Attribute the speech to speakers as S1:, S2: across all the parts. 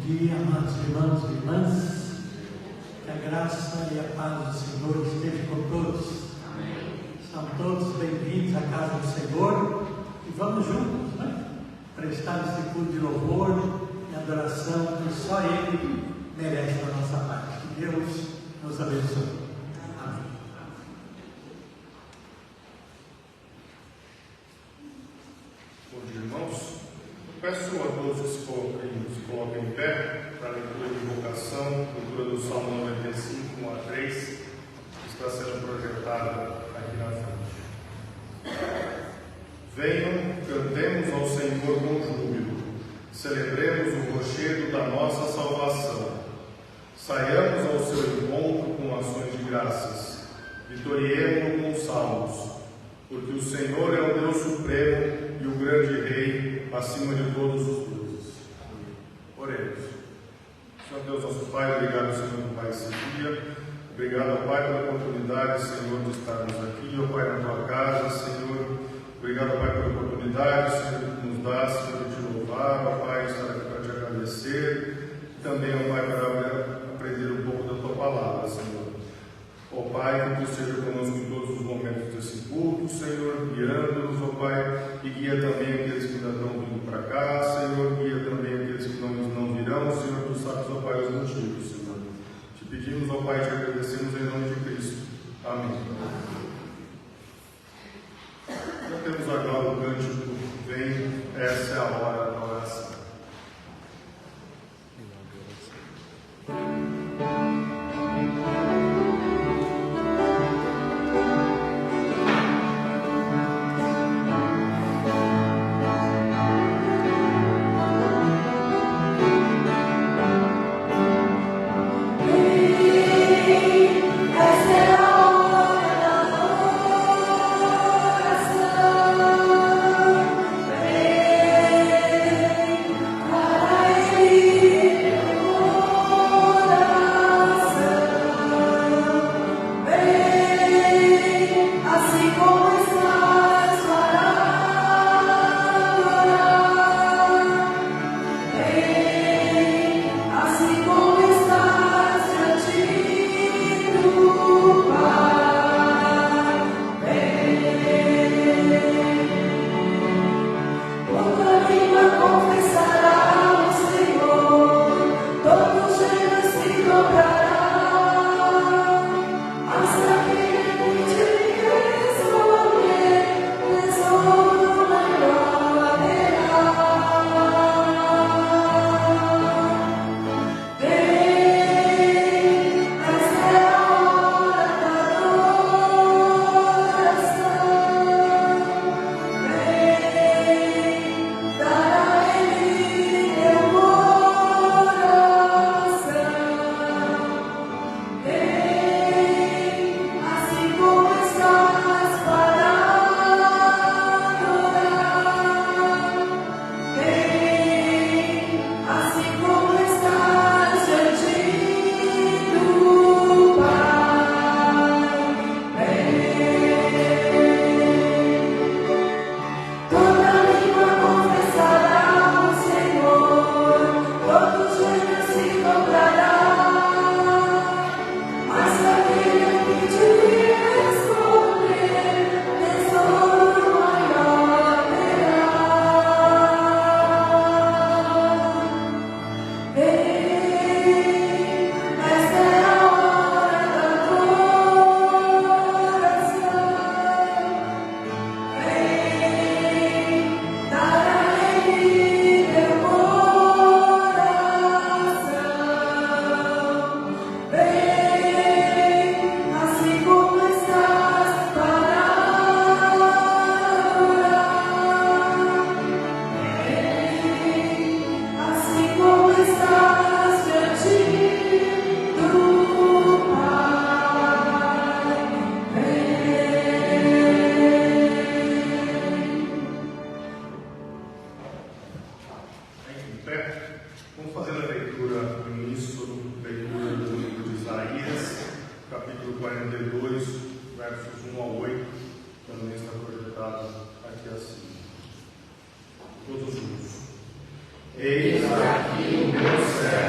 S1: dia, amados irmãos e irmãs. Que a graça e a paz do Senhor estejam com todos. Amém. São todos bem-vindos à casa do Senhor e vamos juntos, né? Prestar esse culto de louvor e adoração que só Ele merece da nossa parte. Que Deus nos abençoe. Amém.
S2: Bom dia, irmãos. Peço a todos que se coloquem em pé para a leitura de invocação, leitura do Salmo 95, 1 a 3, que está sendo projetada aqui na frente. Venham, cantemos ao Senhor com júbilo, celebremos o rochedo da nossa salvação. Saiamos ao seu encontro com ações de graças, vitoriemo-lo com salmos, porque o Senhor é o Deus supremo e o grande Rei acima de todos os deuses. Oremos. Senhor Deus, nosso Pai, obrigado, Senhor, por mais esse dia. Obrigado, Pai, pela oportunidade, Senhor, de estarmos aqui, ó Pai, na tua casa, Senhor. Obrigado, Pai, pela oportunidade, Senhor, que nos dá, Senhor, de te louvar, ó Pai, estar aqui para te agradecer. Também, ó Pai, para aprender um pouco da tua palavra, Senhor. Ó Pai, que tu esteja conosco em todos os momentos desse culto, Senhor, guiando-nos, ó Pai, e guia também aqueles que ainda estão vindo para cá, Senhor, guia também aqueles que não virão, Senhor, tu sabes, ó Pai, os motivos, Senhor. Te pedimos, ó Pai, te agradecemos em nome de Cristo. Amém. Já temos agora o cântico, vem, essa é a hora da oração. versos 1 a 8, também está projetado aqui assim. Todos juntos. Eis aqui o meu servo.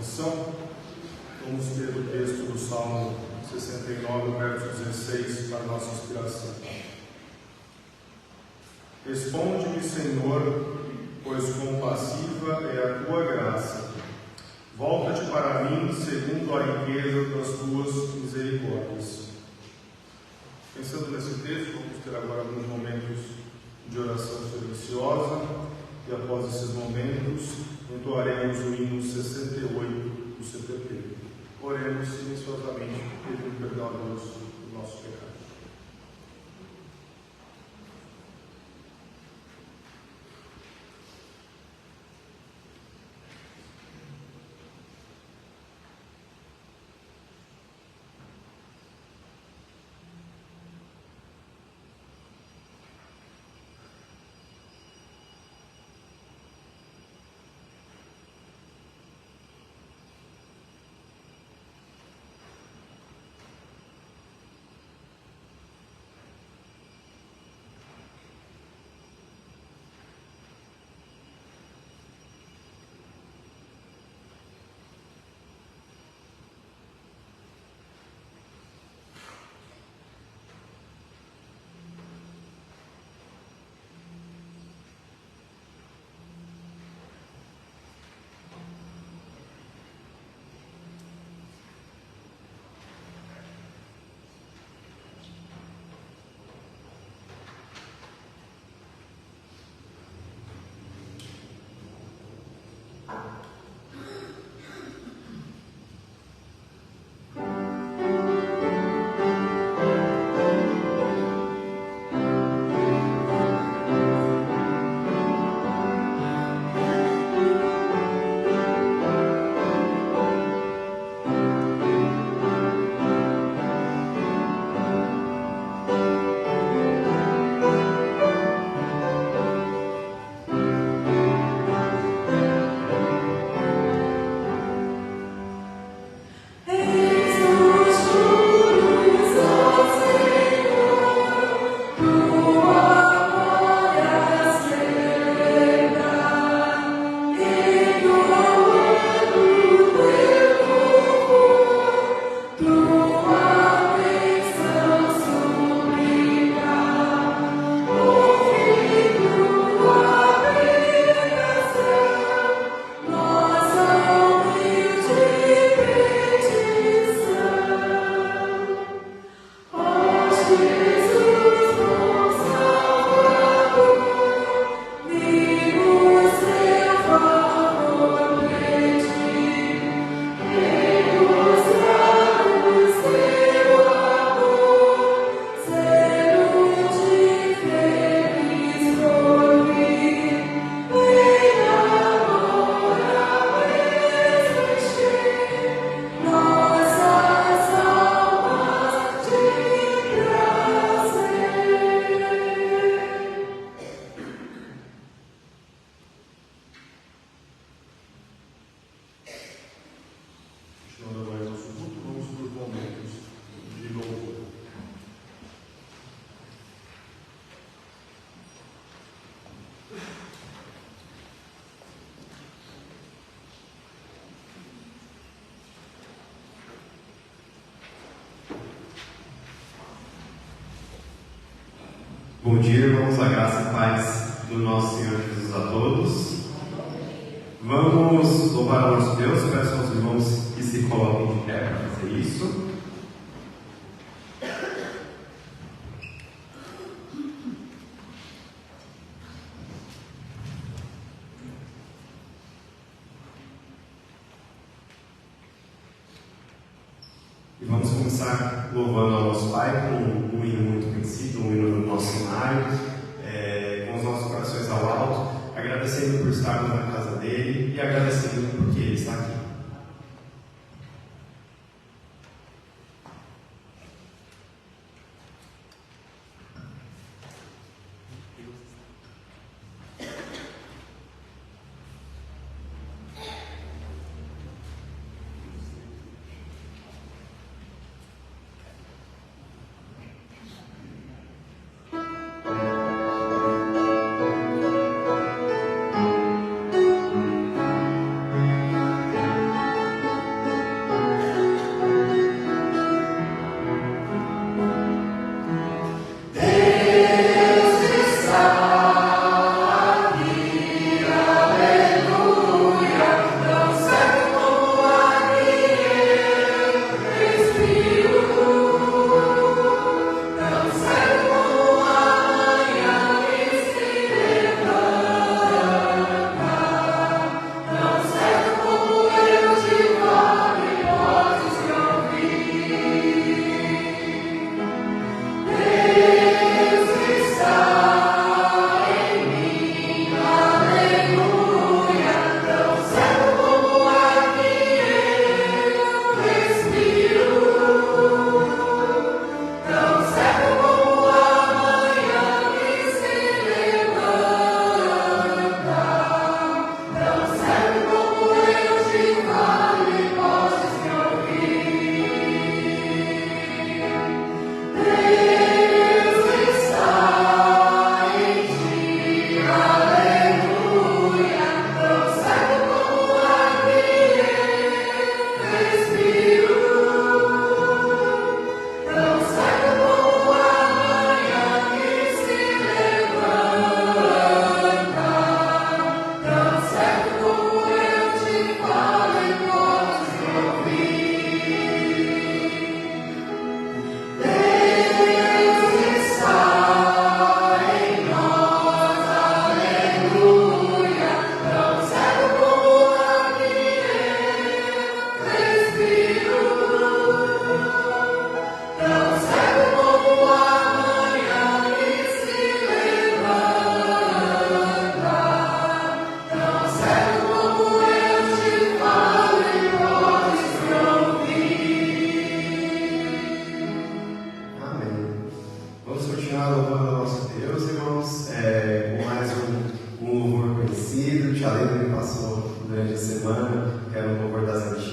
S2: lição, vamos ter o texto do Salmo 69, verso 16, para nossa inspiração. Responde-me, Senhor, pois compassiva é a tua graça. Volta-te para mim segundo a riqueza das tuas misericórdias. Pensando nesse texto, vamos ter agora alguns momentos de oração silenciosa e após esses momentos entoaremos o hino 68 do CPP. Oremos silenciosamente pedindo perdão a Deus do nosso pecado.
S3: Bom dia, irmãos, a graça e paz do nosso Senhor Jesus a todos. Vamos louvar o nosso Deus, peço aos irmãos que se coloquem de pé para fazer isso. E vamos começar louvando ao nosso Pai com um hino muito conhecido, um hino do nosso cenário, com os nossos corações ao alto, agradecendo por estarmos na casa dele e agradecendo porque ele está aqui.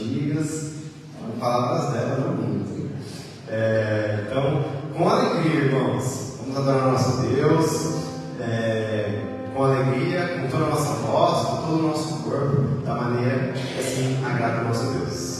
S3: antigas, palavras dela, não minhas. Então, com alegria, irmãos, vamos adorar nosso Deus, com alegria, com toda a nossa voz, com todo o nosso corpo, da maneira que assim agrada o nosso Deus.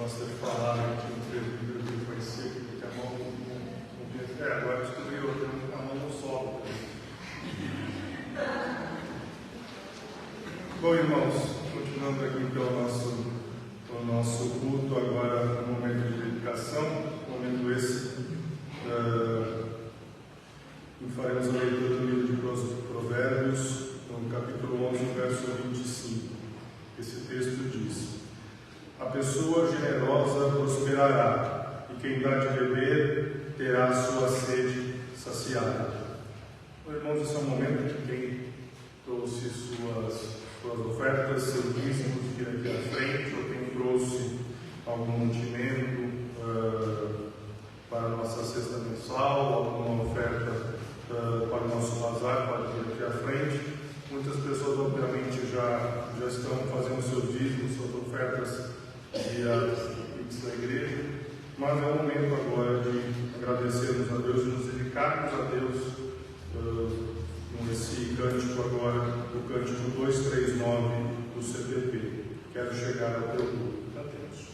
S2: gosta de falar que o presbítero dele foi seco, porque a mão não tinha. Agora descobriu, a mão não sobe. Bom, irmãos, continuando aqui pelo nosso culto, agora no momento de dedicação, momento esse, e faremos a leitura do livro de Provérbios, no capítulo 11, verso 25. Esse texto diz: a pessoa generosa prosperará, e quem dá de beber terá sua sede saciada. Bom, irmãos, esse é o momento que quem trouxe suas ofertas, seus dízimos aqui à frente, ou quem trouxe algum mantimento para a nossa cesta mensal, alguma oferta para o nosso bazar, pode vir aqui à frente. Muitas pessoas, obviamente, já estão fazendo seus dízimos, suas ofertas via Pix da igreja, mas é o momento agora de agradecermos a Deus e nos dedicarmos a Deus com esse cântico agora, o cântico 239 do CPP. Quero chegar ao teu culto. Cantemos.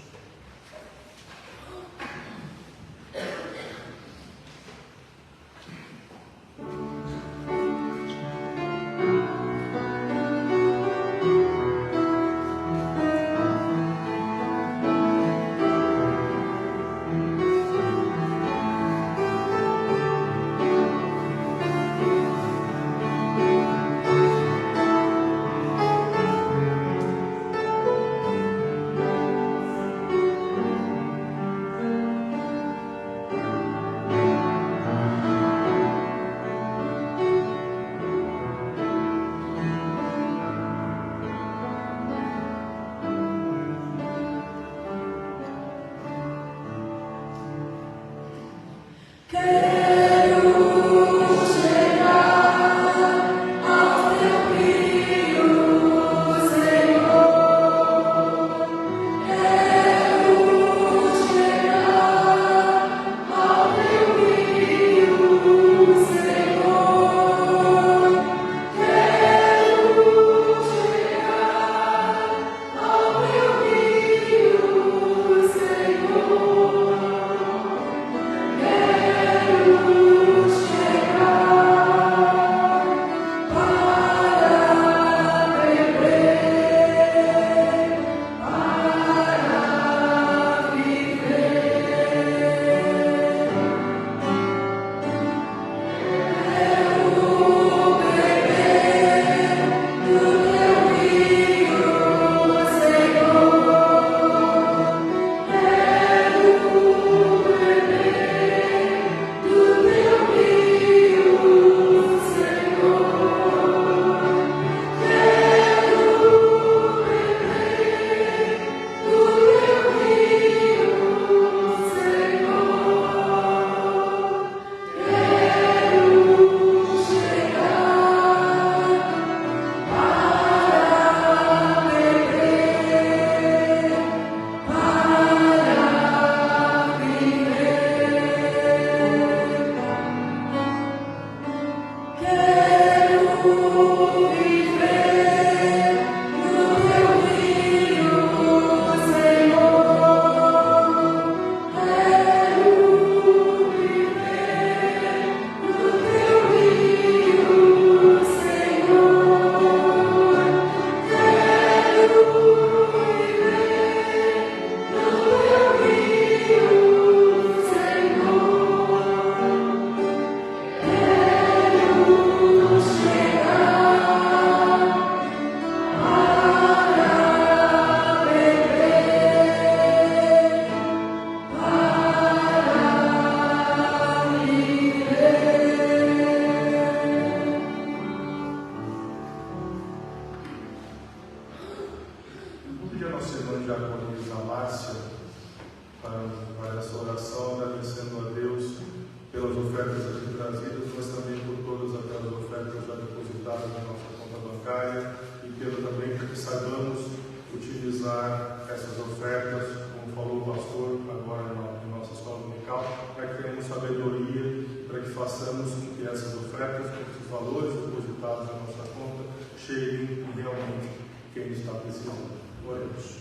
S2: Façamos com que essas ofertas, com esses valores depositados na nossa conta, cheguem realmente quem está precisando. Oremos.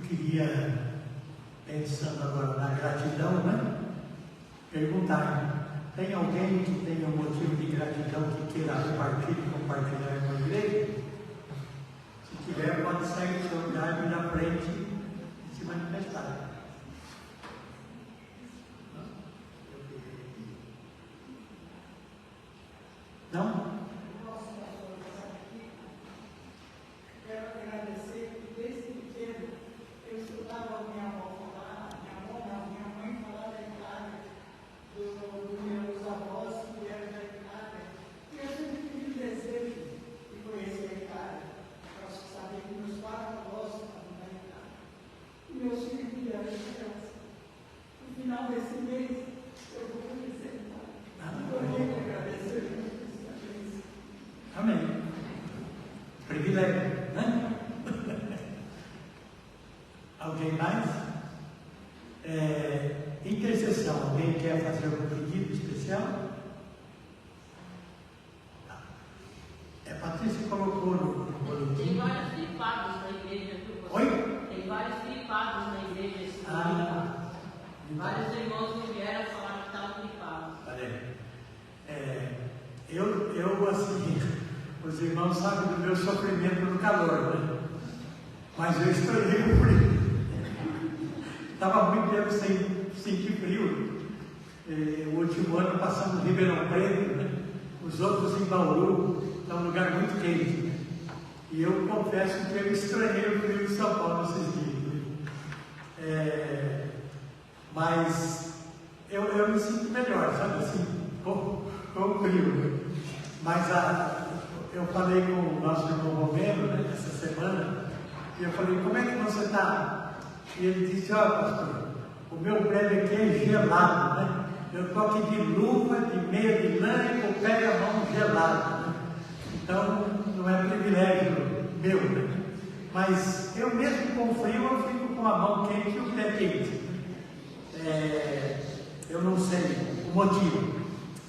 S1: queria, pensando agora na gratidão, né? Perguntar: tem alguém que tenha um motivo de gratidão que queira compartilhar com a igreja? Se tiver, pode sair do seu lugar, vir à frente e se manifestar. Não?
S4: Quero agradecer que desde pequeno eu escutava a minha avó falar, minha mãe falar da Itália, dos meus avós que eram da Itália. E eu sempre tive o desejo de conhecer a Itália. Eu sabia que meus pais avós estavam da Itália. E meus filhos vieram de criança. No final desse mês, eu vou conhecer a Itália. Eu tenho que agradecer muito.
S1: Amém. Privilégio, né? Alguém mais? Intercessão. Alguém quer fazer algum pedido especial? Patrícia colocou no boletim.
S5: Tem vários flipados na igreja.
S1: Oi?
S5: Tem vários flipados na igreja. Vários irmãos que vieram falar que estavam flipados.
S1: Eu assim, os irmãos sabem do meu sofrimento no calor, né? Mas eu estourei o frio. Estava muito tempo sem sentir frio. O último ano passamos em Ribeirão Preto, né? Os outros em Bauru, é um lugar muito quente. E eu confesso que eu estranhei o frio de São Paulo esses dias. Mas eu me sinto melhor, sabe assim, com o frio. Mas eu falei com o nosso irmão Romero, né, essa semana, e eu falei: como é que você está? E ele disse: ó, pastor, o meu prédio aqui é gelado, né? Eu estou aqui de luva, de meia de lã e com o pé e a mão gelado, né? Então não é privilégio meu, né? Mas eu mesmo com frio eu fico com a mão quente e o pé quente. Eu não sei o motivo,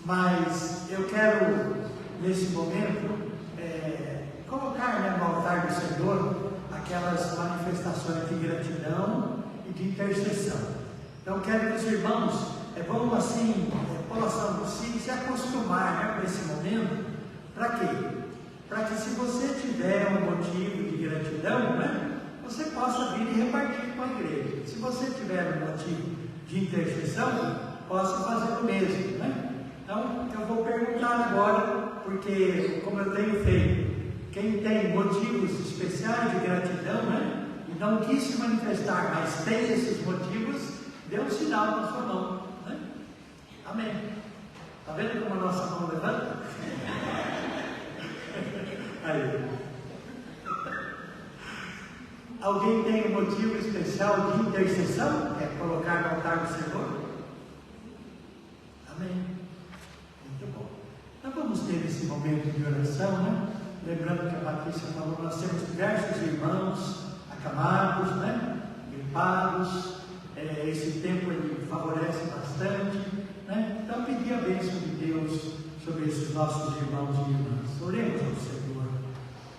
S1: mas eu quero nesse momento colocar, né, no altar do Senhor aquelas manifestações de gratidão e de intercessão. Então quero que os irmãos possam se acostumar, né, com esse momento. Para quê? Para que, se você tiver um motivo de gratidão, né, você possa vir e repartir com a igreja. Se você tiver um motivo de intercessão, possa fazer o mesmo, né? Então, eu vou perguntar agora, porque, como eu tenho feito, quem tem motivos especiais de gratidão, né, e não quis se manifestar, mas tem esses motivos, dê um sinal com a sua mão, né? Amém. Está vendo como a nossa mão levanta? Aí. Alguém tem um motivo especial de intercessão? Quer colocar no altar do Senhor? Amém. Muito bom. Então vamos ter esse momento de oração, né? Lembrando que a Patrícia falou, nós temos diversos irmãos acamados, né? Gripados. Esse tempo ele favorece bastante, né? Então pedir a bênção de Deus sobre esses nossos irmãos e irmãs. Oremos ao Senhor.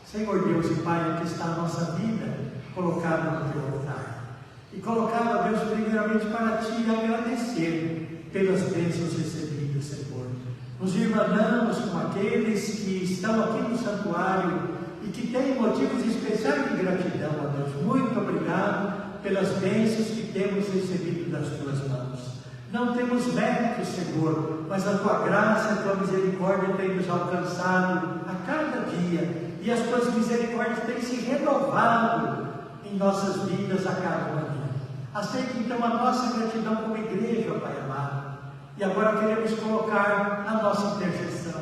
S1: Senhor Deus e Pai, aqui está a nossa vida colocada no teu altar. E colocada, Deus, primeiramente para te agradecer pelas bênçãos recebidas, Senhor. Nos irmanamos com aqueles que estão aqui no santuário e que têm motivos especiais de gratidão, ó Deus. Muito obrigado pelas bênçãos que temos recebido das tuas mãos. Não temos mérito, Senhor, mas a tua graça, a tua misericórdia tem nos alcançado a cada dia, e as tuas misericórdias têm se renovado em nossas vidas a cada manhã. Aceite então a nossa gratidão como igreja, Pai amado. E agora queremos colocar a nossa intercessão.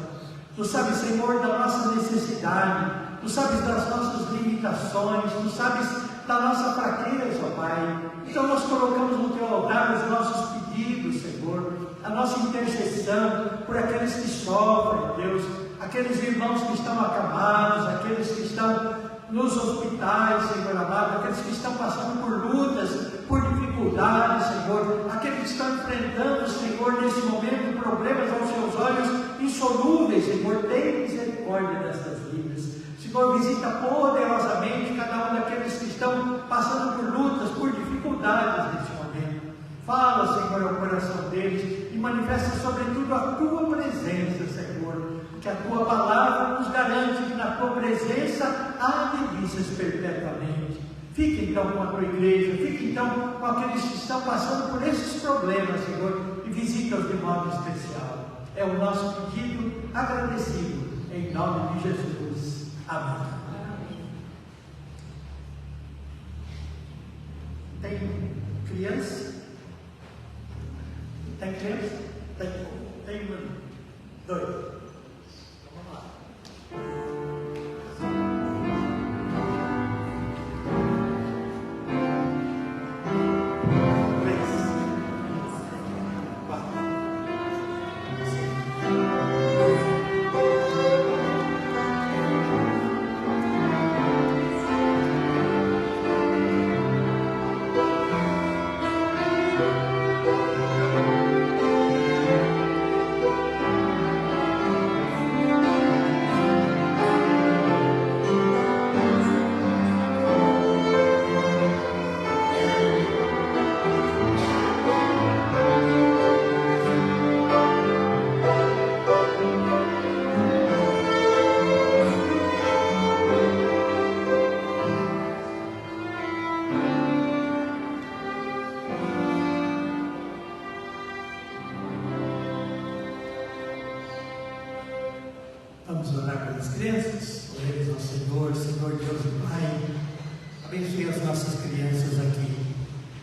S1: Tu sabes, Senhor, da nossa necessidade, tu sabes das nossas limitações, tu sabes da nossa fraqueza, ó Pai. Então nós colocamos no teu altar os nossos pedidos, Senhor, a nossa intercessão por aqueles que sofrem, Deus, aqueles irmãos que estão acamados, aqueles que estão nos hospitais, Senhor amado, aqueles que estão passando por lutas, por dificuldades, Senhor, aqueles que estão enfrentando, Senhor, nesse momento, problemas aos seus olhos insolúveis, Senhor, tem misericórdia dessas vidas. Senhor, visita poderosamente cada um daqueles que estão passando por lutas, dificuldades neste momento. Fala, Senhor, ao coração deles e manifesta sobretudo a Tua presença, Senhor, porque a Tua palavra nos garante que na Tua presença há delícias perpetuamente. Fique então com a Tua igreja, fique então com aqueles que estão passando por esses problemas, Senhor, e visita-os de modo especial. É o nosso pedido agradecido, em nome de Jesus. Amém. Tem criança? Tem criança? Tem um, dois. Vamos lá. Vamos orar pelas crianças, oremos ao Senhor, Senhor Deus e Pai, abençoe as nossas crianças aqui,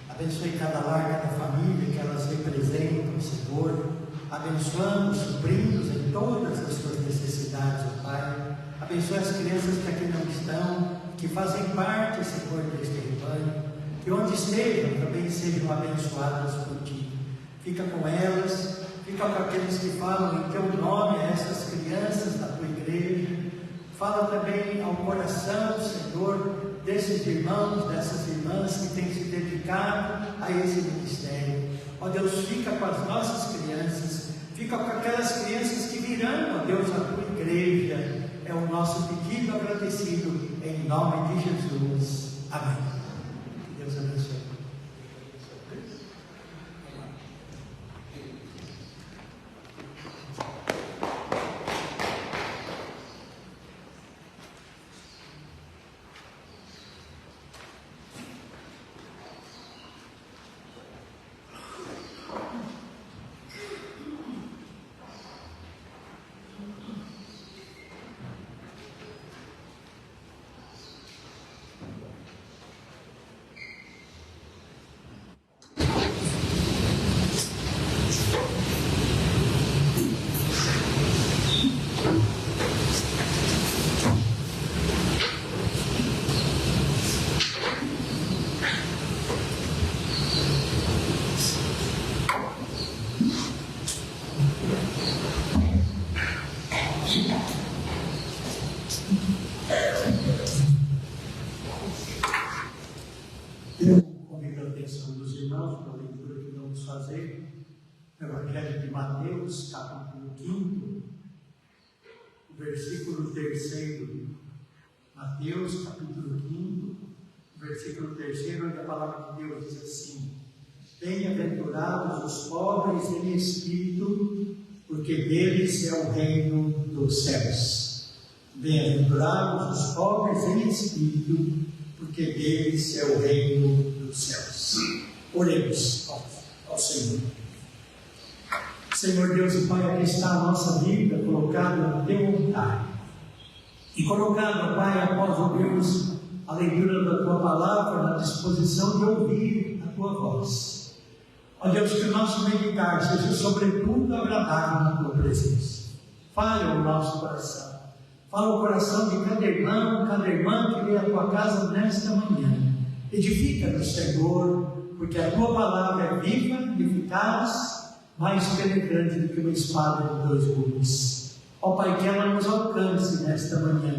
S1: abençoe cada lar, cada família que elas representam, Senhor, abençoando, suprindo em todas as suas necessidades, ó Pai, abençoe as crianças que aqui não estão, que fazem parte, Senhor, deste rebanho, que onde estejam também sejam abençoadas por Ti, fica com elas, fica com aqueles que falam em Teu nome a essas crianças da Tua igreja. Fala também ao coração, Senhor, desses irmãos, dessas irmãs que têm se dedicado a esse ministério. Ó Deus, fica com as nossas crianças, fica com aquelas crianças que virão, ó Deus, a Tua igreja. É o nosso pedido agradecido, em nome de Jesus. Amém. Que Deus abençoe. Eu convido a atenção dos irmãos para a leitura que vamos fazer no Evangelho de Mateus, capítulo 5, versículo 3. Mateus, capítulo 5, versículo 3, onde a palavra de Deus diz assim: Bem-aventurados os pobres em espírito, porque deles é o reino dos céus. Bem-aventurados os pobres em espírito, porque deles é o reino dos céus. Oremos ao Senhor. Senhor Deus e Pai, aqui está a nossa vida colocada no Teu altar. E colocada, Pai, após ouvirmos a leitura da Tua palavra, na disposição de ouvir a Tua voz. Ó Deus, que o nosso meditar seja sobretudo agradável na Tua presença. Fale o nosso coração. Fala o coração de cada irmão, cada irmã que veio à Tua casa nesta manhã. Edifica-nos, Senhor, porque a Tua palavra é viva, eficaz, mais penetrante do que uma espada de 2 gumes. Ó Pai, que ela nos alcance nesta manhã,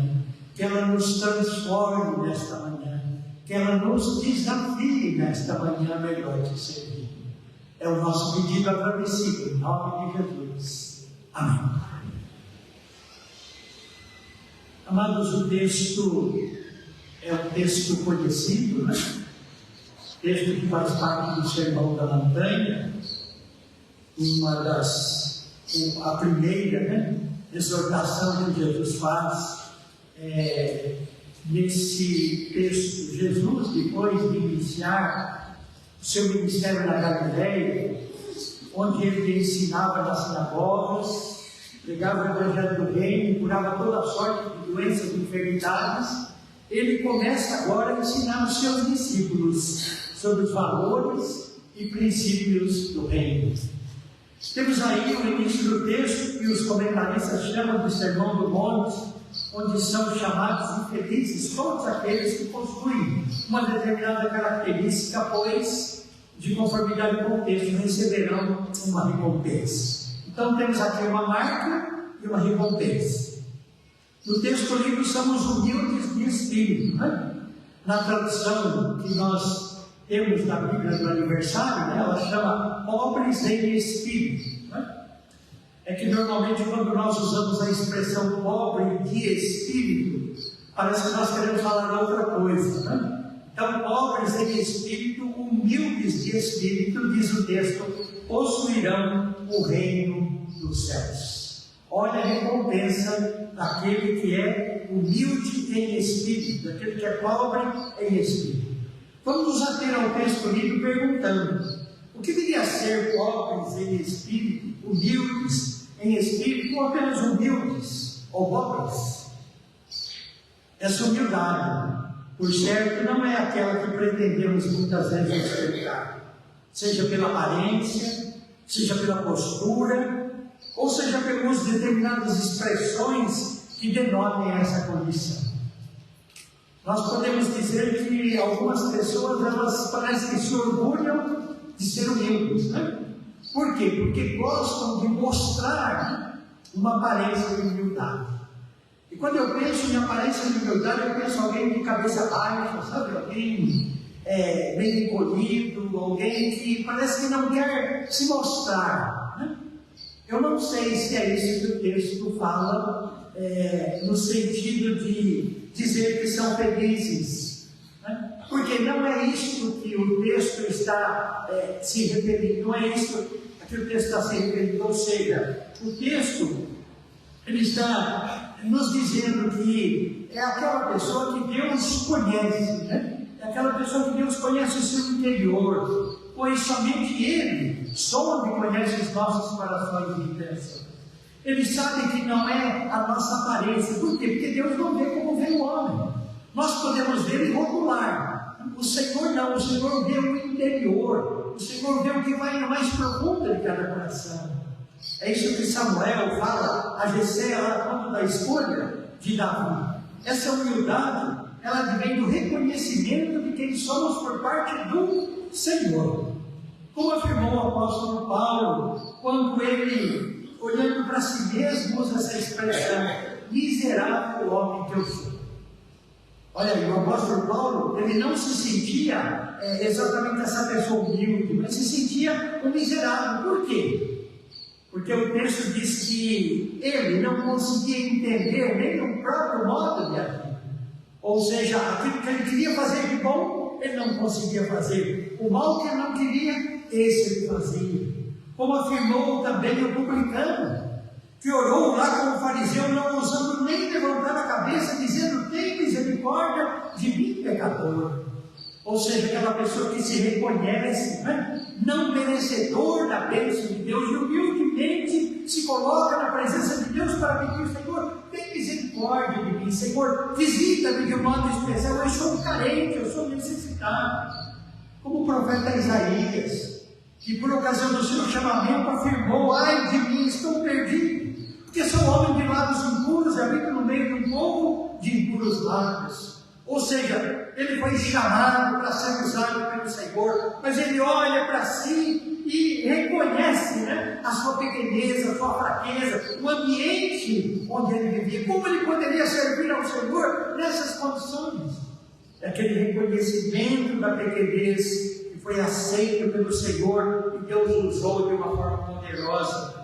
S1: que ela nos transforme nesta manhã, que ela nos desafie nesta manhã melhor te servir. É o nosso pedido agradecido, em nome de Jesus. Amém. Amados, o texto é um texto conhecido, né? texto que faz parte do Sermão da Montanha, a primeira exortação que Jesus faz nesse texto. Jesus, depois de iniciar o seu ministério na Galileia, onde ele ensinava nas sinagogas, pregava o Evangelho do Reino, curava toda sorte de doenças e enfermidades, ele começa agora a ensinar os seus discípulos sobre os valores e princípios do Reino. Temos aí o início do texto que os comentaristas chamam de Sermão do Monte, onde são chamados infelizes todos aqueles que possuem uma determinada característica, pois, de conformidade com o texto, receberão uma recompensa. Então temos aqui uma marca e uma recompensa. No texto lido, somos humildes de espírito. Na tradução que nós temos da Bíblia do aniversário, ela chama pobres em espírito. É que normalmente quando nós usamos a expressão pobre de espírito, parece que nós queremos falar outra coisa. Então, pobres em espírito, humildes de espírito, diz o texto, possuirão o reino dos céus. Olha a recompensa daquele que é humilde em espírito, daquele que é pobre em espírito. Vamos nos ater ao texto lido perguntando: o que viria a ser pobres em espírito, humildes em espírito, ou apenas humildes ou pobres? Essa humildade, por certo, não é aquela que pretendemos muitas vezes explicar, seja pela aparência, seja pela postura, ou seja pelo uso de determinadas expressões que denotem essa condição. Nós podemos dizer que algumas pessoas, elas parecem que se orgulham de ser humildes, Por quê? Porque gostam de mostrar uma aparência de humildade. E quando eu penso em aparência de humildade, eu penso em alguém de cabeça baixa, sabe? Alguém bem encolhido, alguém que parece que não quer se mostrar. Eu não sei se é isso que o texto fala, no sentido de dizer que são felizes, porque não é isso que o texto está se referindo, não é isso que o texto está se referindo. Ou seja, o texto ele está nos dizendo que é aquela pessoa que Deus conhece, é aquela pessoa que Deus conhece o seu interior, pois somente Ele sonda e conhece os nossos corações e intenções. Ele sabe que não é a nossa aparência. Por quê? Porque Deus não vê como vê o homem. Nós podemos ver e rotular. O Senhor não, o Senhor vê o interior. O Senhor vê o que vai no mais profundo de cada coração. É isso que Samuel fala a Jessé quando da escolha de Davi. Essa humildade, ela vem do reconhecimento de quem somos por parte do Senhor. Como afirmou o apóstolo Paulo, quando ele, olhando para si mesmo, usa essa expressão: miserável homem que eu sou. Olha aí, o apóstolo Paulo, ele não se sentia exatamente essa pessoa humilde, mas se sentia um miserável. Por quê? Porque o texto diz que ele não conseguia entender nem o próprio modo de agir. Ou seja, aquilo que ele queria fazer de bom, ele não conseguia fazer. O mal que ele não queria, esse ele fazia. Como afirmou também o publicano, que orou lá com o fariseu, não ousando nem levantar a cabeça, dizendo: tem misericórdia de mim, pecador. Ou seja, aquela pessoa que se reconhece, não merecedor da bênção de Deus, e humildemente se coloca na presença de Deus para pedir: Senhor, tem misericórdia de mim, Senhor, visita-me de um modo especial, eu sou carente, eu sou necessitado. Como o profeta Isaías, que por ocasião do seu chamamento afirmou: ai de mim, estou perdido, porque sou homem de lábios impuros e habito no meio de um povo de impuros lábios. Ou seja, ele foi chamado para ser usado pelo Senhor, mas ele olha para si e reconhece a sua pequenez, a sua fraqueza, o ambiente onde ele vivia. Como ele poderia servir ao Senhor nessas condições? Aquele reconhecimento da pequenez que foi aceito pelo Senhor e Deus usou de uma forma poderosa.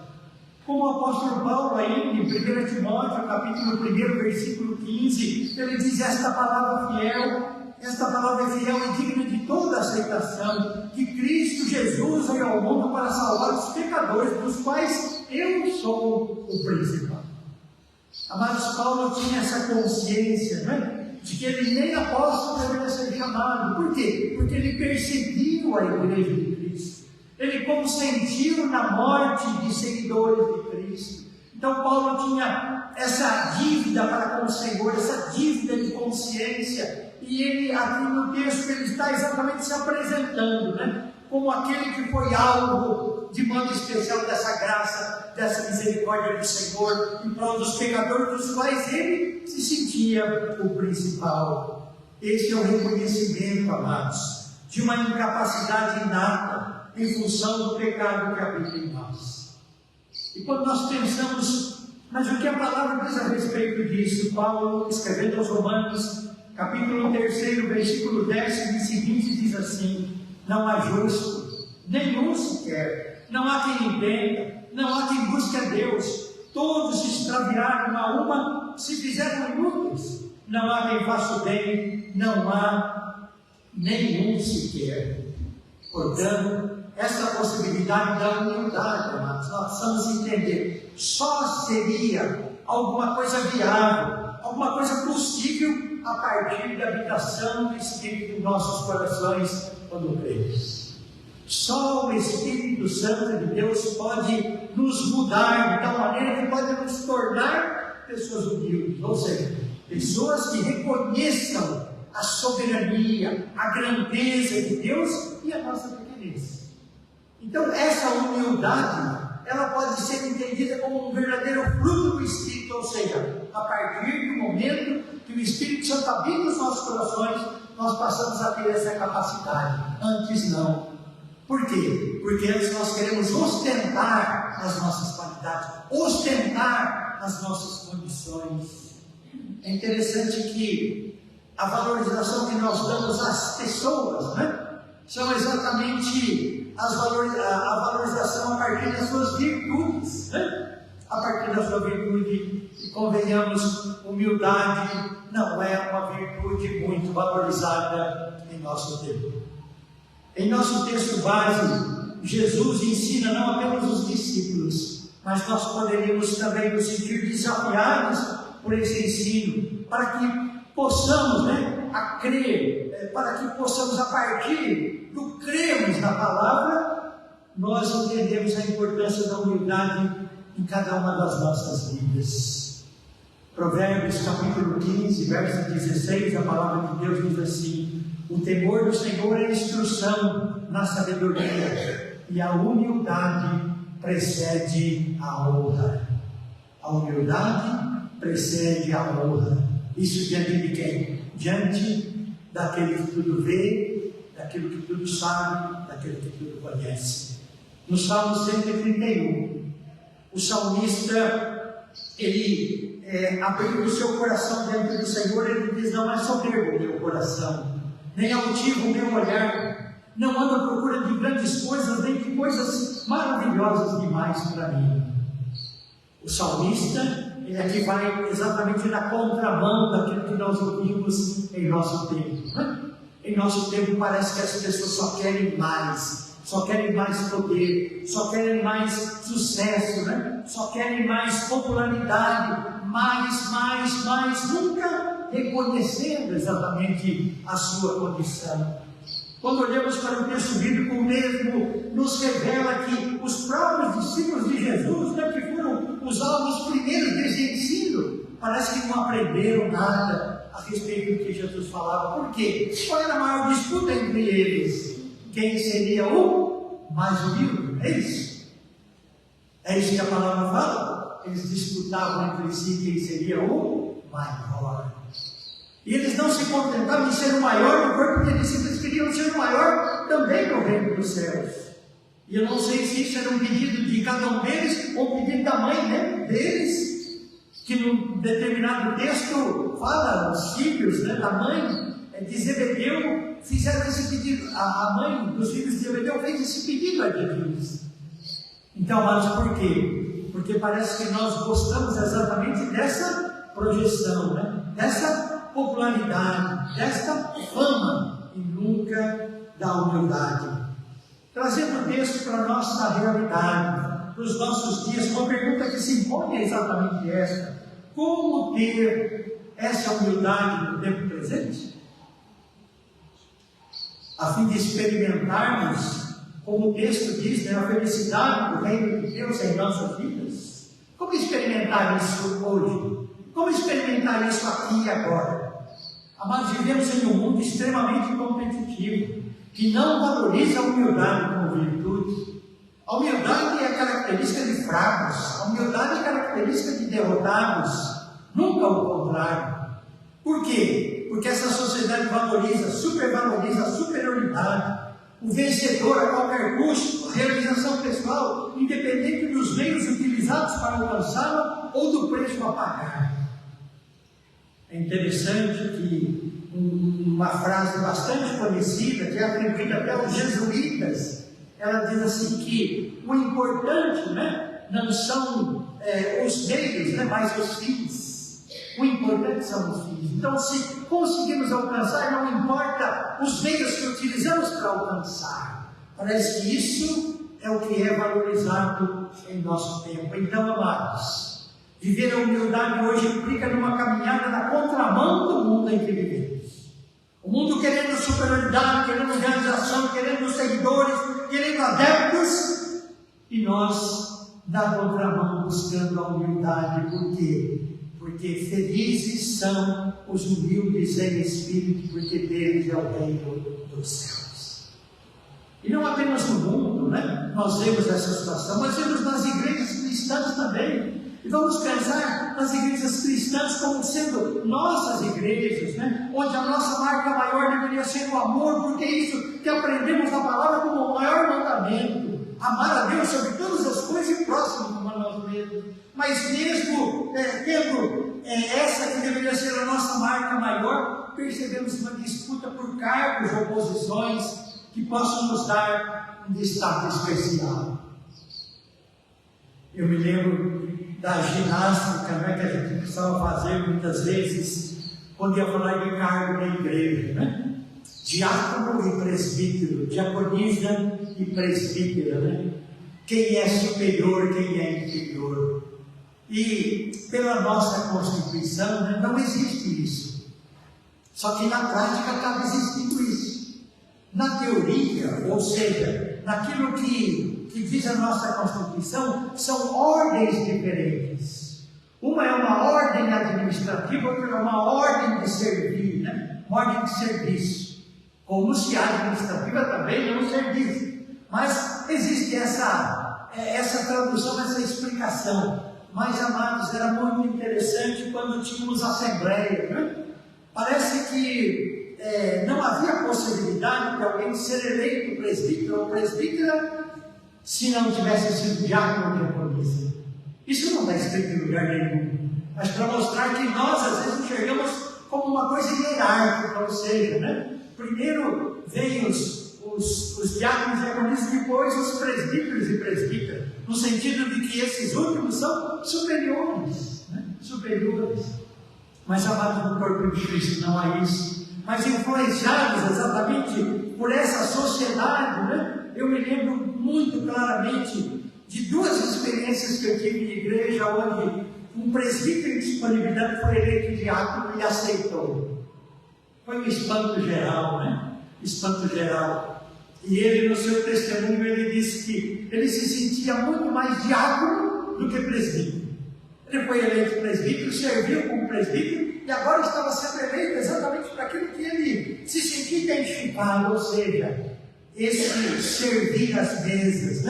S1: Como o apóstolo Paulo ainda, em 1 Timóteo, capítulo 1, versículo 15, ele diz esta palavra fiel: esta palavra é fiel e digna de toda aceitação, que Cristo Jesus veio ao mundo para salvar os pecadores, dos quais eu sou o principal. Amados, Paulo tinha essa consciência, né, de que ele nem apóstolo deveria ser chamado. Por quê? Porque ele perseguiu a igreja de Cristo. Ele consentiu na morte de seguidores de Cristo. Então Paulo tinha essa dívida para com o Senhor, essa dívida de consciência. E ele, aqui no texto, ele está exatamente se apresentando, né, como aquele que foi alvo de modo especial dessa graça, dessa misericórdia do Senhor, em prol dos pecadores, dos quais ele se sentia o principal. Este é o reconhecimento, amados, de uma incapacidade inata em função do pecado que habita em nós. E quando nós pensamos, mas o que a palavra diz a respeito disso? Paulo, escrevendo aos Romanos, capítulo 3, versículo 10 e seguinte, diz assim: não há justo, nenhum sequer, não há quem entenda, não há quem busque a Deus, todos se extraviaram, a uma se fizeram inúteis, não há quem faça o bem, não há nenhum sequer. Portanto, essa possibilidade da humildade, amados, nós precisamos entender, só seria alguma coisa viável, alguma coisa possível a partir da habitação do Espírito em nossos corações quando cremos. Só o Espírito Santo de Deus pode nos mudar de tal maneira que pode nos tornar pessoas humildes, ou seja, pessoas que reconheçam a soberania, a grandeza de Deus e a nossa pequenez. Então essa humildade, ela pode ser entendida como um verdadeiro fruto do Espírito, ou seja, a partir do momento que o Espírito Santo habita nos nossos corações, nós passamos a ter essa capacidade. Antes não. Por quê? Porque antes nós queremos ostentar as nossas qualidades, ostentar as nossas condições. É interessante que a valorização que nós damos às pessoas, né, são exatamente a valorização a partir das suas virtudes, né? A partir da sua virtude, e convenhamos, humildade não é uma virtude muito valorizada em nosso tempo. Em nosso texto base, Jesus ensina não apenas os discípulos, mas nós poderíamos também nos sentir desafiados por esse ensino, para que possamos, né, a crer, para que possamos, a partir do cremos na palavra, nós entendemos a importância da humildade em cada uma das nossas vidas. Provérbios capítulo 15, verso 16, a palavra de Deus diz assim: o temor do Senhor é instrução na sabedoria, e a humildade precede a honra. A humildade precede a honra. Isso diante de quem? Diante daquele que tudo vê, daquele que tudo sabe, daquele que tudo conhece. No Salmo 131, o salmista, ele abrindo o seu coração diante do Senhor, ele diz: não é soberbo o meu coração, nem altivo o meu olhar, não ando à procura de grandes coisas, nem de coisas maravilhosas demais para mim. O salmista, ele aqui vai exatamente na contramão daquilo que nós ouvimos em nosso tempo, né? Em nosso tempo parece que as pessoas só querem mais poder, só querem mais sucesso, né? Só querem mais popularidade, mais, nunca reconhecendo exatamente a sua condição. Quando olhamos para o texto bíblico mesmo, nos revela que os próprios discípulos de Jesus, né, que foram os alvos primeiros desse ensino, parece que não aprenderam nada a respeito do que Jesus falava. Por quê? Qual era a maior disputa entre eles? Quem seria o mais humilde? É isso? É isso que a palavra fala? Eles disputavam entre si quem seria o maior. E eles não se contentavam em ser o maior no corpo de discípulos, eles queriam ser o maior também no reino dos céus. E eu não sei se isso era um pedido de cada um deles, ou um pedido da mãe, né, deles, que num determinado texto fala, os filhos, né, da mãe de Zebedeu fizeram esse pedido. A mãe dos filhos de Zebedeu fez esse pedido a Jesus. Então, amados, por quê? Porque parece que nós gostamos exatamente dessa projeção, né? Dessa popularidade, desta fama, e nunca da humildade. Trazendo o texto para a nossa realidade, para os nossos dias, uma pergunta que se impõe é exatamente esta: como ter essa humildade no tempo presente? A fim de experimentarmos, como o texto diz, a felicidade do reino de Deus em nossas vidas. Como experimentar isso hoje? Como experimentar isso aqui e agora? Amados, vivemos em um mundo extremamente competitivo, que não valoriza a humildade como virtude. A humildade é característica de fracos, a humildade é característica de derrotados, nunca o contrário. Por quê? Porque essa sociedade supervaloriza a superioridade, o vencedor a qualquer custo, a realização pessoal, independente dos meios utilizados para alcançá-la ou do preço a pagar. É interessante que uma frase bastante conhecida, que é atribuída até aos jesuítas, ela diz assim que o importante, não são os meios, mas os fins. O importante são os fins. Então, se conseguimos alcançar, não importa os meios que utilizamos para alcançar. Parece que isso é o que é valorizado em nosso tempo. Então, amados, viver a humildade hoje implica numa caminhada na contramão do mundo em que vivemos. O mundo querendo superioridade, querendo realização, querendo seguidores, querendo adeptos, e nós, na contramão, buscando a humildade. Por quê? Porque felizes são os humildes em espírito, porque deles é o reino dos céus. E não apenas no mundo, nós vemos essa situação, mas vemos nas igrejas cristãs também. E vamos pensar nas igrejas cristãs como sendo nossas igrejas, onde a nossa marca maior deveria ser o amor, porque é isso que aprendemos na palavra como o maior mandamento: amar a Deus sobre todas as coisas e próximo como a nós mesmos. Mas mesmo tendo essa que deveria ser a nossa marca maior, percebemos uma disputa por cargos ou posições que possam nos dar um destaque especial. Eu me lembro da ginástica que a gente precisava fazer muitas vezes quando ia falar de cargo na igreja, diácono e presbítero, diaconisa e presbítera, quem é superior, quem é inferior. E pela nossa Constituição não existe isso, só que na prática acaba existindo isso. Na teoria, ou seja, naquilo que diz a nossa Constituição, são ordens diferentes. Uma é uma ordem administrativa, outra é uma ordem de servir, uma ordem de serviço. Como se a administrativa também é um serviço. Mas existe essa tradução, essa explicação. Mas, amados, era muito interessante quando tínhamos assembleia. Parece que não havia possibilidade de alguém ser eleito presbítero ou presbítera se não tivesse sido diácono ou diaconisa. Isso não está escrito em lugar nenhum. Mas para mostrar que nós, às vezes, enxergamos como uma coisa hierárquica, ou seja, primeiro vêm os diáconos e diaconisas, depois os presbíteros e presbíteras, no sentido de que esses últimos são superiores, superiores. Mas amados no corpo de Cristo não há isso. Mas influenciados exatamente por essa sociedade, eu me lembro muito claramente de duas experiências que eu tive em igreja, onde um presbítero em disponibilidade foi eleito diácono e aceitou. Foi um espanto geral, Espanto geral. E ele, no seu testemunho, ele disse que ele se sentia muito mais diácono do que presbítero. Ele foi eleito presbítero, serviu como presbítero e agora estava sendo eleito exatamente para aquilo que ele se sentia identificado, ou seja, esse servir às mesas,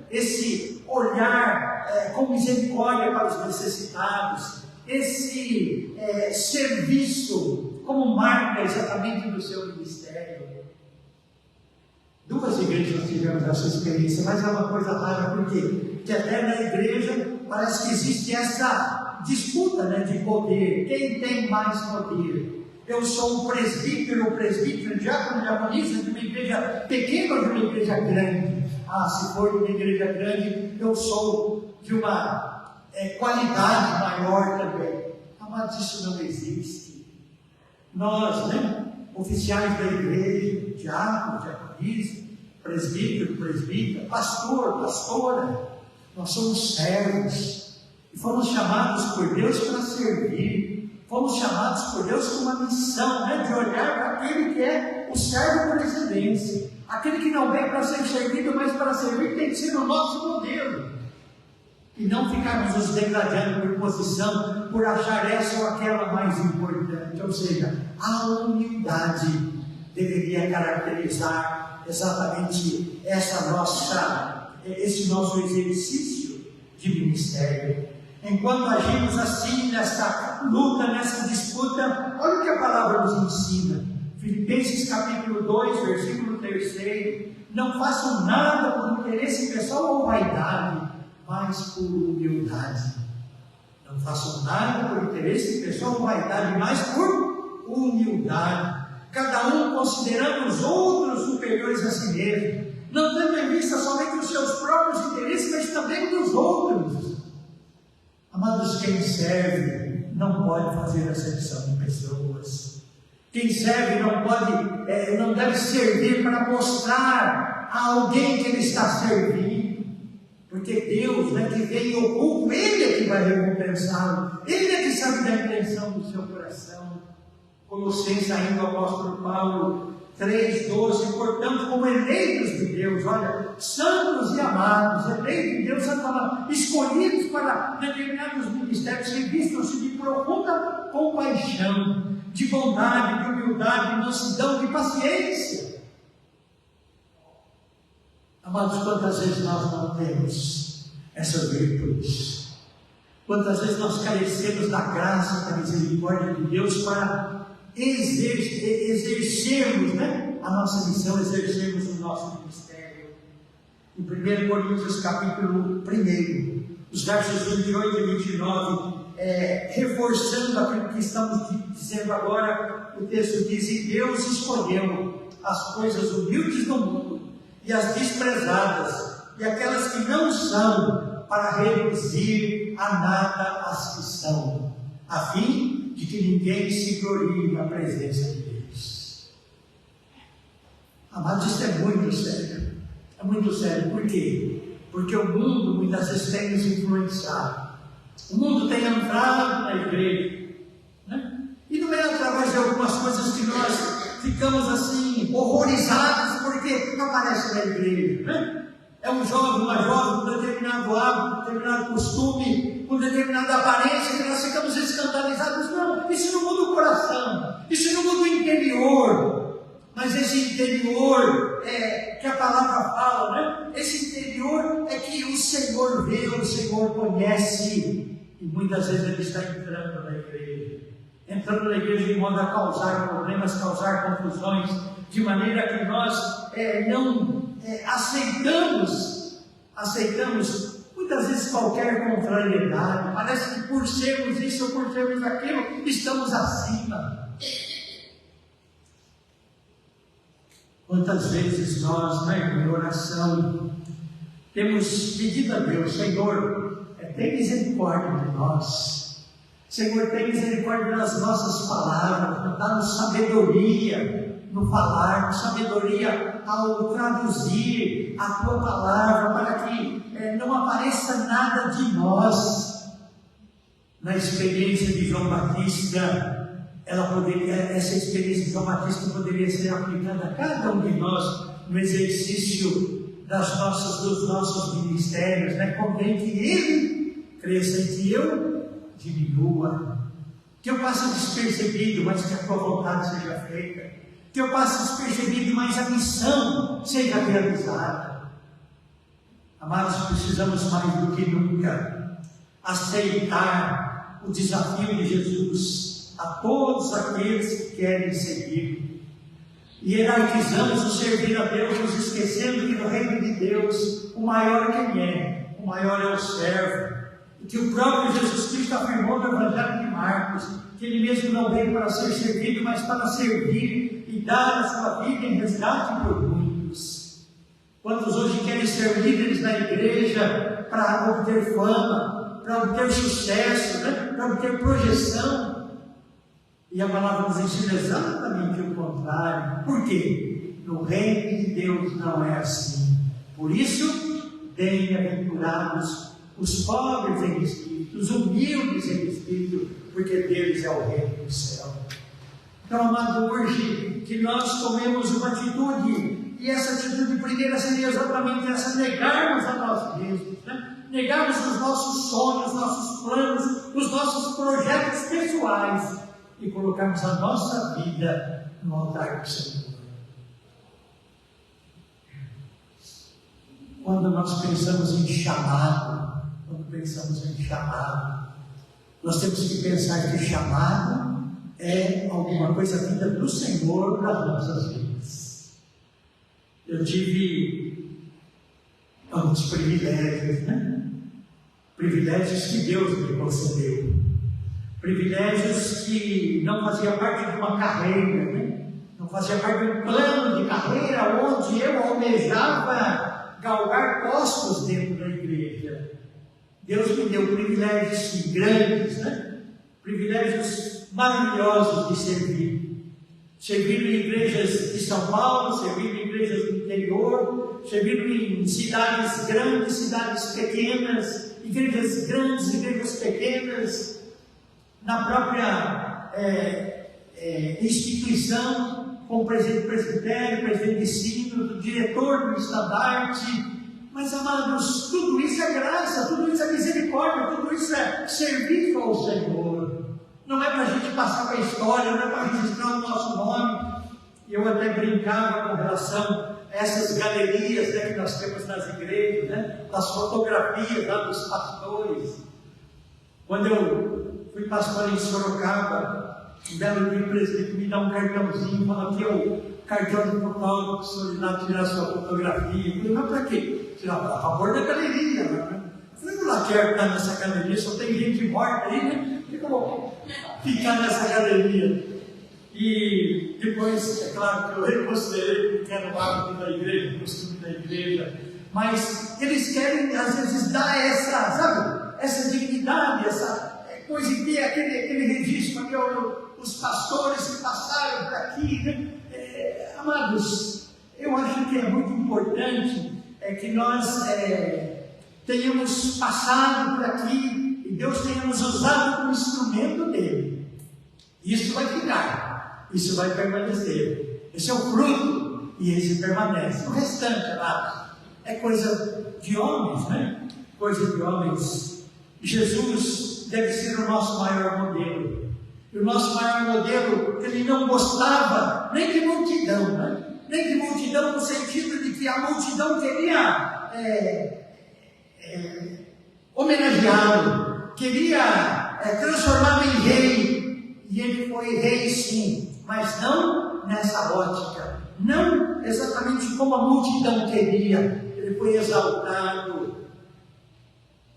S1: esse olhar com misericórdia para os necessitados, esse serviço como marca exatamente do seu ministério. Duas igrejas tivemos essa experiência, mas é uma coisa rara, por quê? Porque até na igreja parece que existe essa disputa de poder. Quem tem mais poder? Eu sou um presbítero, diácono, diaconisa de uma igreja pequena ou de uma igreja grande? Se for de uma igreja grande, eu sou de uma qualidade maior também. Mas isso não existe. Nós, oficiais da igreja, diácono, diaconisa, presbítero, presbítera, pastor, pastora, nós somos servos e fomos chamados por Deus para servir. Fomos chamados por Deus com uma missão, de olhar para aquele que é o servo por excelência, aquele que não vem para ser servido, mas para servir, tem que ser o nosso modelo. E não ficarmos nos degradando por posição, por achar essa ou aquela mais importante. Ou seja, a humildade deveria caracterizar exatamente esse nosso exercício de ministério. Enquanto agimos assim, nessa luta, nessa disputa, olha o que a palavra nos ensina. Filipenses capítulo 2, versículo 3. Não façam nada por interesse pessoal ou vaidade, mas por humildade. Não façam nada por interesse pessoal ou vaidade, mas por humildade. Cada um considerando os outros superiores a si mesmo, não tendo em vista somente os seus próprios interesses, mas também dos outros. Amados, quem serve não pode fazer acepção de pessoas. Quem serve não deve servir para mostrar a alguém que ele está servindo. Porque Deus, que vem oculto, Ele é que vai recompensá-lo. Ele é que sabe da intenção do seu coração. Colossenses, ainda o apóstolo Paulo 3,12, portanto, como eleitos de Deus, olha, santos e amados, eleitos de Deus, escolhidos para determinados ministérios, revistam-se de profunda compaixão, de bondade, de humildade, de mansidão, de paciência. Amados, quantas vezes nós não temos essas virtudes? Quantas vezes nós carecemos da graça, da misericórdia de Deus para exercermos a nossa missão, exercermos o nosso ministério. Em 1 Coríntios capítulo 1, os versos 28 e 29, reforçando aquilo que estamos dizendo agora, o texto diz: e Deus escolheu as coisas humildes do mundo e as desprezadas, e aquelas que não são, para reduzir a nada as que são, a fim de que ninguém se glorie na presença de Deus. Amados, isso é muito sério. É muito sério. Por quê? Porque o mundo muitas vezes tem nos influenciado. O mundo tem entrado na igreja, e não é através de algumas coisas que nós ficamos assim, horrorizados porque aparece na igreja, É um jovem, uma jovem com determinado hábito, com determinado costume, com determinada aparência, que nós ficamos escandalizados. Não, isso não muda o coração, isso não muda o interior. Mas esse interior que a palavra fala, Esse interior é que o Senhor vê, o Senhor conhece. E muitas vezes Ele está entrando na igreja. Entrando na igreja de modo a causar problemas, causar confusões, de maneira que nós não aceitamos muitas vezes qualquer contrariedade. Parece que por sermos isso ou por sermos aquilo, estamos acima. Quantas vezes nós, em oração, temos pedido a Deus: Senhor, tem misericórdia de nós. Senhor, tem misericórdia das nossas palavras, dá-nos sabedoria no falar, sabedoria ao traduzir a Tua palavra, para que não apareça nada de nós. Na experiência de João Batista, essa experiência de João Batista poderia ser aplicada a cada um de nós no exercício dos nossos ministérios, Convém que Ele cresça e que eu diminua, que eu passe despercebido, mas que a Tua vontade seja feita, que eu passe despercebido, mas a missão seja realizada. Amados, precisamos mais do que nunca aceitar o desafio de Jesus a todos aqueles que querem seguir. E hierarquizamos o servir a Deus, nos esquecendo que no reino de Deus o maior quem é? O maior é o servo. E que o próprio Jesus Cristo afirmou no Evangelho de Marcos, que Ele mesmo não veio para ser servido, mas para servir e dar a sua vida em resgate por muitos. Quantos hoje querem ser líderes na igreja para obter fama, para obter sucesso, para obter projeção? E a palavra nos ensina exatamente o contrário. Por quê? No reino de Deus não é assim. Por isso, bem-aventurados os pobres em espírito, os humildes em espírito, porque deles é o reino do céu. Então, amado, hoje que nós tomemos uma atitude, e essa atitude primeira seria exatamente essa: negarmos a nós mesmos, né? Negarmos os nossos sonhos, nossos planos, os nossos projetos pessoais e colocarmos a nossa vida no altar do Senhor. Quando nós pensamos em chamado, nós temos que pensar que chamado é alguma coisa vinda do Senhor nas nossas vidas. Eu tive alguns privilégios, né? Privilégios que Deus me concedeu. Privilégios que não faziam parte de uma carreira, né? Não fazia parte de um plano de carreira onde eu almejava galgar postos dentro da igreja. Deus me deu privilégios grandes, né? Privilégios maravilhosos de servir. Servir em igrejas de São Paulo, servir em igrejas do interior, servir em cidades grandes, cidades pequenas, igrejas grandes, igrejas pequenas, na própria instituição, como presidente do presbitério, presidente de sínodo, diretor do estandarte. Mas, amados, tudo isso é graça, tudo isso é misericórdia, tudo isso é serviço ao Senhor. Não é para a gente passar para a história, não é para registrar o nosso nome. E eu até brincava com relação a essas galerias, né, que nós temos nas igrejas, né, das fotografias lá dos pastores. Quando eu fui pastor em Sorocaba, um belo dia o presidente me dá um cartãozinho, fala: aqui é o cartão do fotógrafo, o senhor ir lá tirar sua fotografia. Eu falei: mas para quê? Tirar a favor da galeria, né? Eu falei: não lá quero estar nessa galeria, só tem gente morta aí, né? Por que eu vou ficar nessa galeria? E depois, é claro que eu reconsiderei, porque era o hábito da igreja, o costume da igreja, mas eles querem, às vezes, dar essa, sabe, essa dignidade, essa coisa de ter aquele registro, que os pastores que passaram por aqui, né? Amados, eu acho que é muito importante que nós tenhamos passado por aqui e Deus tenha nos usado como instrumento dele. Isso vai ficar, isso vai permanecer. Esse é o fruto e esse permanece. O restante, amados, é coisa de homens, né? Coisa de homens. Jesus deve ser o nosso maior modelo. E o nosso maior modelo, ele não gostava nem de multidão, né? Nem de multidão no sentido de que a multidão queria homenageá-lo, queria transformá-lo em rei, e ele foi rei sim, mas não nessa ótica, não exatamente como a multidão queria. Ele foi exaltado.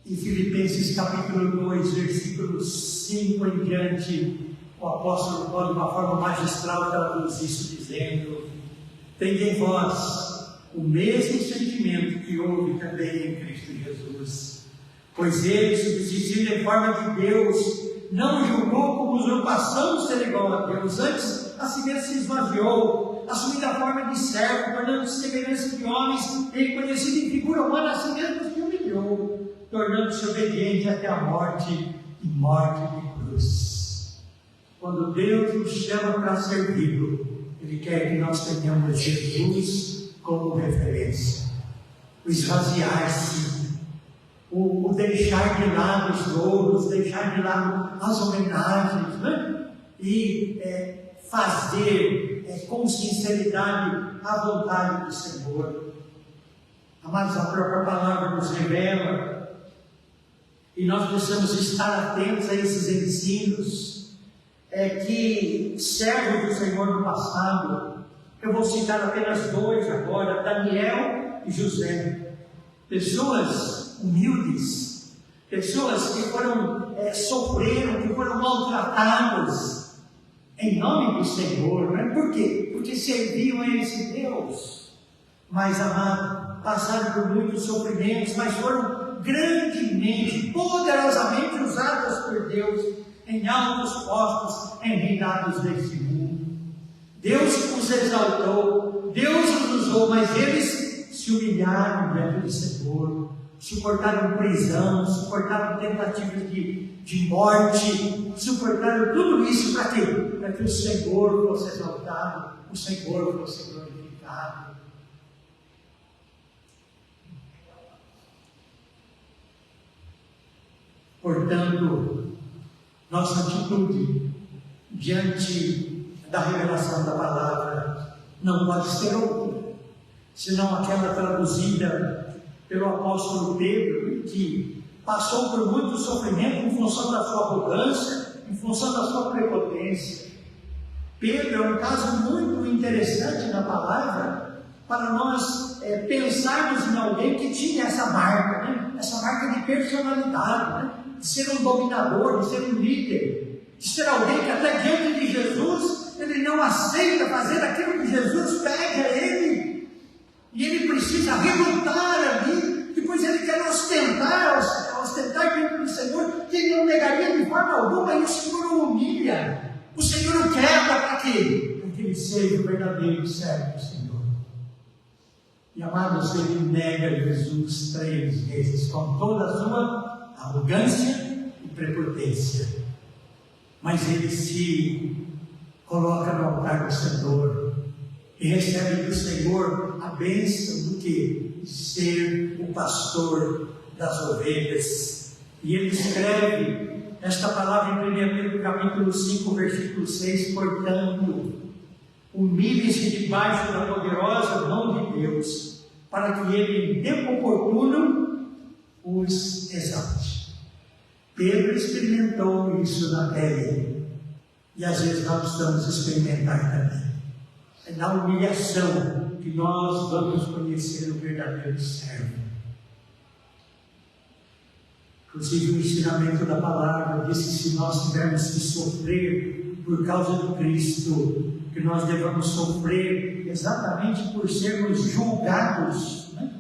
S1: Em Filipenses capítulo 2, versículos 5 em diante, o apóstolo Paulo, de uma forma magistral, traduz isso dizendo: tende em vós o mesmo sentimento que houve também em Cristo Jesus, pois ele, subsistindo em forma de Deus, não julgou como usurpação ser igual a Deus, antes a si mesmo se esvaziou, assumindo a forma de servo, tornando-se semelhança de homens, e reconhecido em figura humana, a si mesmo se humilhou, tornando-se obediente até a morte e morte de cruz. Quando Deus nos chama para servi-lo, Ele quer que nós tenhamos Jesus como referência. O esvaziar-se, o deixar de lado os louros, deixar de lado as homenagens, né? E fazer com sinceridade a vontade do Senhor. Amados, a própria palavra nos revela, e nós precisamos estar atentos a esses ensinos, que servos do Senhor no passado, eu vou citar apenas dois agora, Daniel e José, pessoas humildes, pessoas que sofreram, que foram maltratadas em nome do Senhor, não é? Por quê? Porque serviam a esse Deus, mas, amado, passaram por muitos sofrimentos, mas foram foram grandemente, poderosamente usadas por Deus em altos postos, em reinados desse mundo. Deus os exaltou, Deus os usou, mas eles se humilharam diante do Senhor, suportaram prisão, suportaram tentativas de morte, suportaram tudo isso para quê? Para que o Senhor fosse exaltado, o Senhor fosse glorificado. Portanto, nossa atitude diante da revelação da palavra não pode ser outra, senão aquela traduzida pelo apóstolo Pedro, que passou por muito sofrimento em função da sua arrogância, em função da sua prepotência. Pedro é um caso muito interessante na palavra para nós pensarmos em alguém que tinha essa marca, né? Essa marca de personalidade, né? De ser um dominador, de ser um líder, de ser alguém que até diante de Jesus ele não aceita fazer aquilo que Jesus pede a ele, e ele precisa relutar ali. Depois ele quer ostentar diante do Senhor, que ele não negaria de forma alguma, e o Senhor o humilha, o Senhor o quebra. Para quê? Para que ele seja o verdadeiro servo do Senhor. E amados, ele nega Jesus 3 vezes com toda a sua arrogância e prepotência, mas ele se coloca no altar do Senhor e recebe do Senhor a bênção do que? Ser o pastor das ovelhas. E ele escreve esta palavra em 1 Pedro capítulo 5, versículo 6, portanto, humilhe-se debaixo da poderosa mão de Deus, para que ele, em tempo oportuno, os exalte. Pedro experimentou isso na pele, e às vezes nós precisamos experimentar também. É na humilhação que nós vamos conhecer o verdadeiro servo. Inclusive o ensinamento da palavra diz que se nós tivermos que sofrer por causa do Cristo, que nós devemos sofrer exatamente por sermos julgados, né?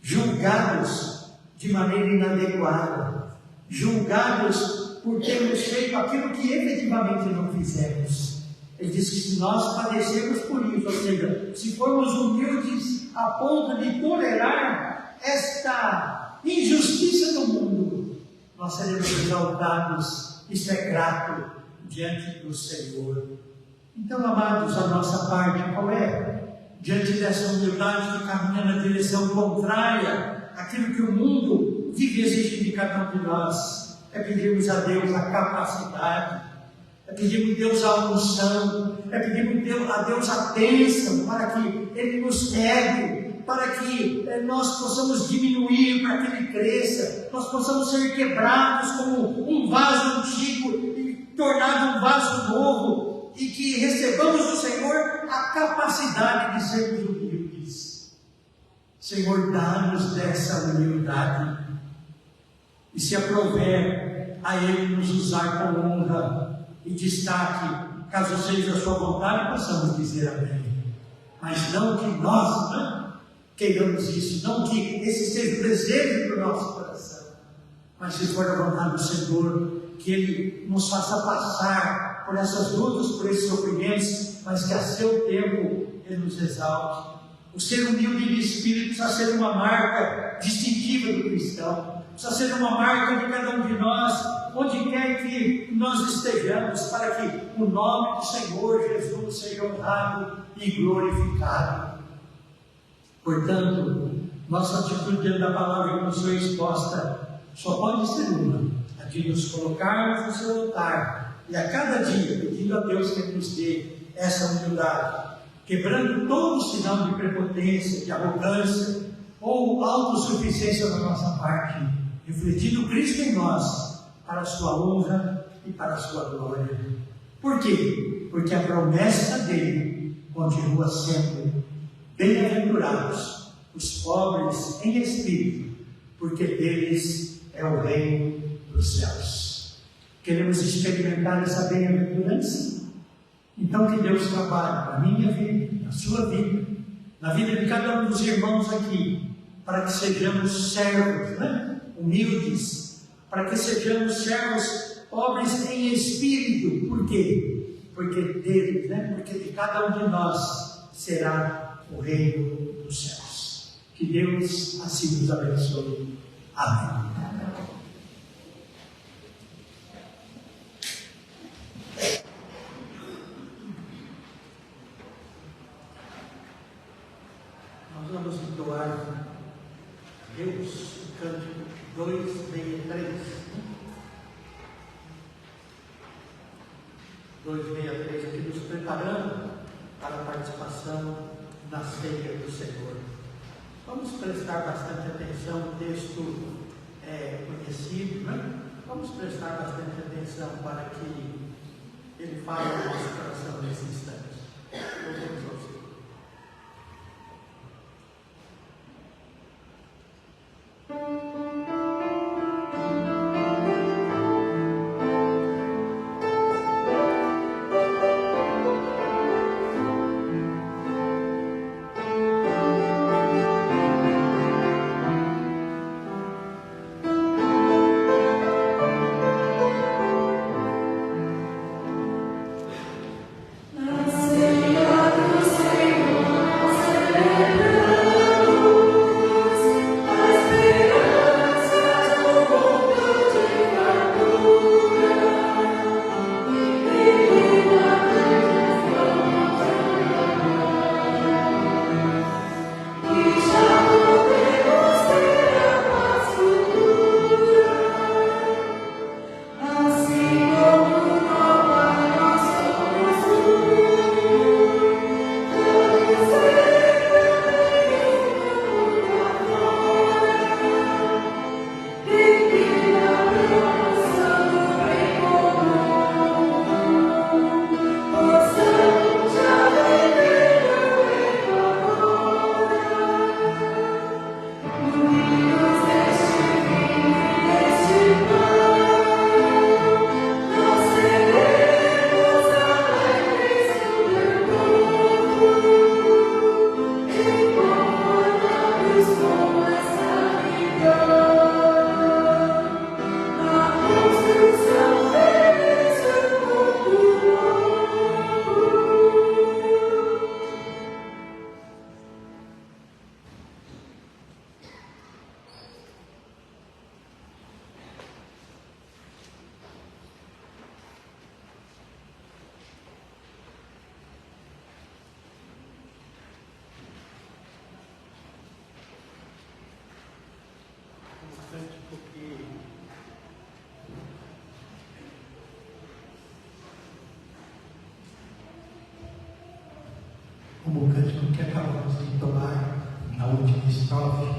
S1: Julgados de maneira inadequada, julgados por termos feito aquilo que efetivamente não fizemos. Ele diz que se nós padecermos por isso, ou seja, se formos humildes a ponto de tolerar esta injustiça do mundo, nós seremos exaltados. Isso é grato diante do Senhor. Então, amados, a nossa parte qual é? Diante dessa humildade que caminha na direção contrária àquilo que o mundo vive exigindo de cada um de nós, é pedirmos a Deus a capacidade, é pedirmos a Deus a unção, é pedirmos a Deus a bênção para que Ele nos pegue, para que nós possamos diminuir, para que Ele cresça, nós possamos ser quebrados como um vaso antigo e tornado um vaso novo, e que recebamos do Senhor a capacidade de sermos humildes. Senhor, dá-nos dessa humildade, e se aprover a Ele nos usar com honra e destaque, caso seja a sua vontade, possamos dizer amém. Mas não que nós queiramos isso, não que esse seja o desejo do nosso coração, mas se for a vontade do Senhor, que Ele nos faça passar por essas lutas, por esses sofrimentos, mas que a seu tempo Ele nos exalte. O ser humilde de espírito precisa ser uma marca distintiva do cristão, precisa ser uma marca de cada um de nós, onde quer que nós estejamos, para que o nome do Senhor Jesus seja honrado e glorificado. Portanto, nossa atitude diante da palavra que nos foi exposta só pode ser uma, a de nos colocarmos no seu altar e a cada dia pedindo a Deus que nos dê essa humildade, quebrando todo sinal de prepotência, de arrogância ou autossuficiência da nossa parte, refletindo Cristo em nós, para a sua honra e para a sua glória. Por quê? Porque a promessa dele continua sendo: bem-aventurados os pobres em espírito, porque deles é o reino dos céus. Queremos experimentar essa bem-aventurança? Então que Deus trabalhe na minha vida, na sua vida, na vida de cada um dos irmãos aqui, para que sejamos servos, humildes, para que sejamos servos pobres em espírito. Por quê? Porque deles, porque de cada um de nós será o reino dos céus. Que Deus assim nos abençoe. Amém. Nós vamos entoar a Deus o cântico 263. 263, aqui nos preparando para a participação na ceia do Senhor. Vamos prestar bastante atenção, o texto é conhecido, Vamos prestar bastante atenção para que ele fale ao nosso coração nesse instante. Louvemos ao Senhor. Como o cântico que acabamos de entoar na última estrofe,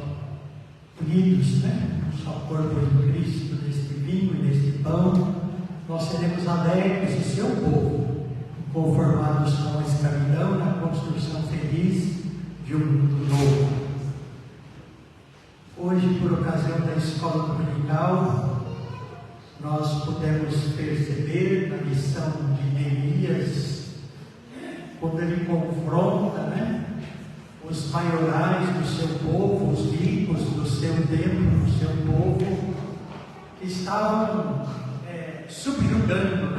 S1: unidos, no só corpo de Cristo, neste vinho e neste pão, nós seremos alegres de seu povo, conformados com a escravidão na construção feliz de um mundo novo. Hoje, por ocasião da escola dominical, nós pudemos perceber na lição de Neemias, quando ele confronta os maiorais do seu povo, os ricos do seu tempo, do seu povo, que estavam subjugando,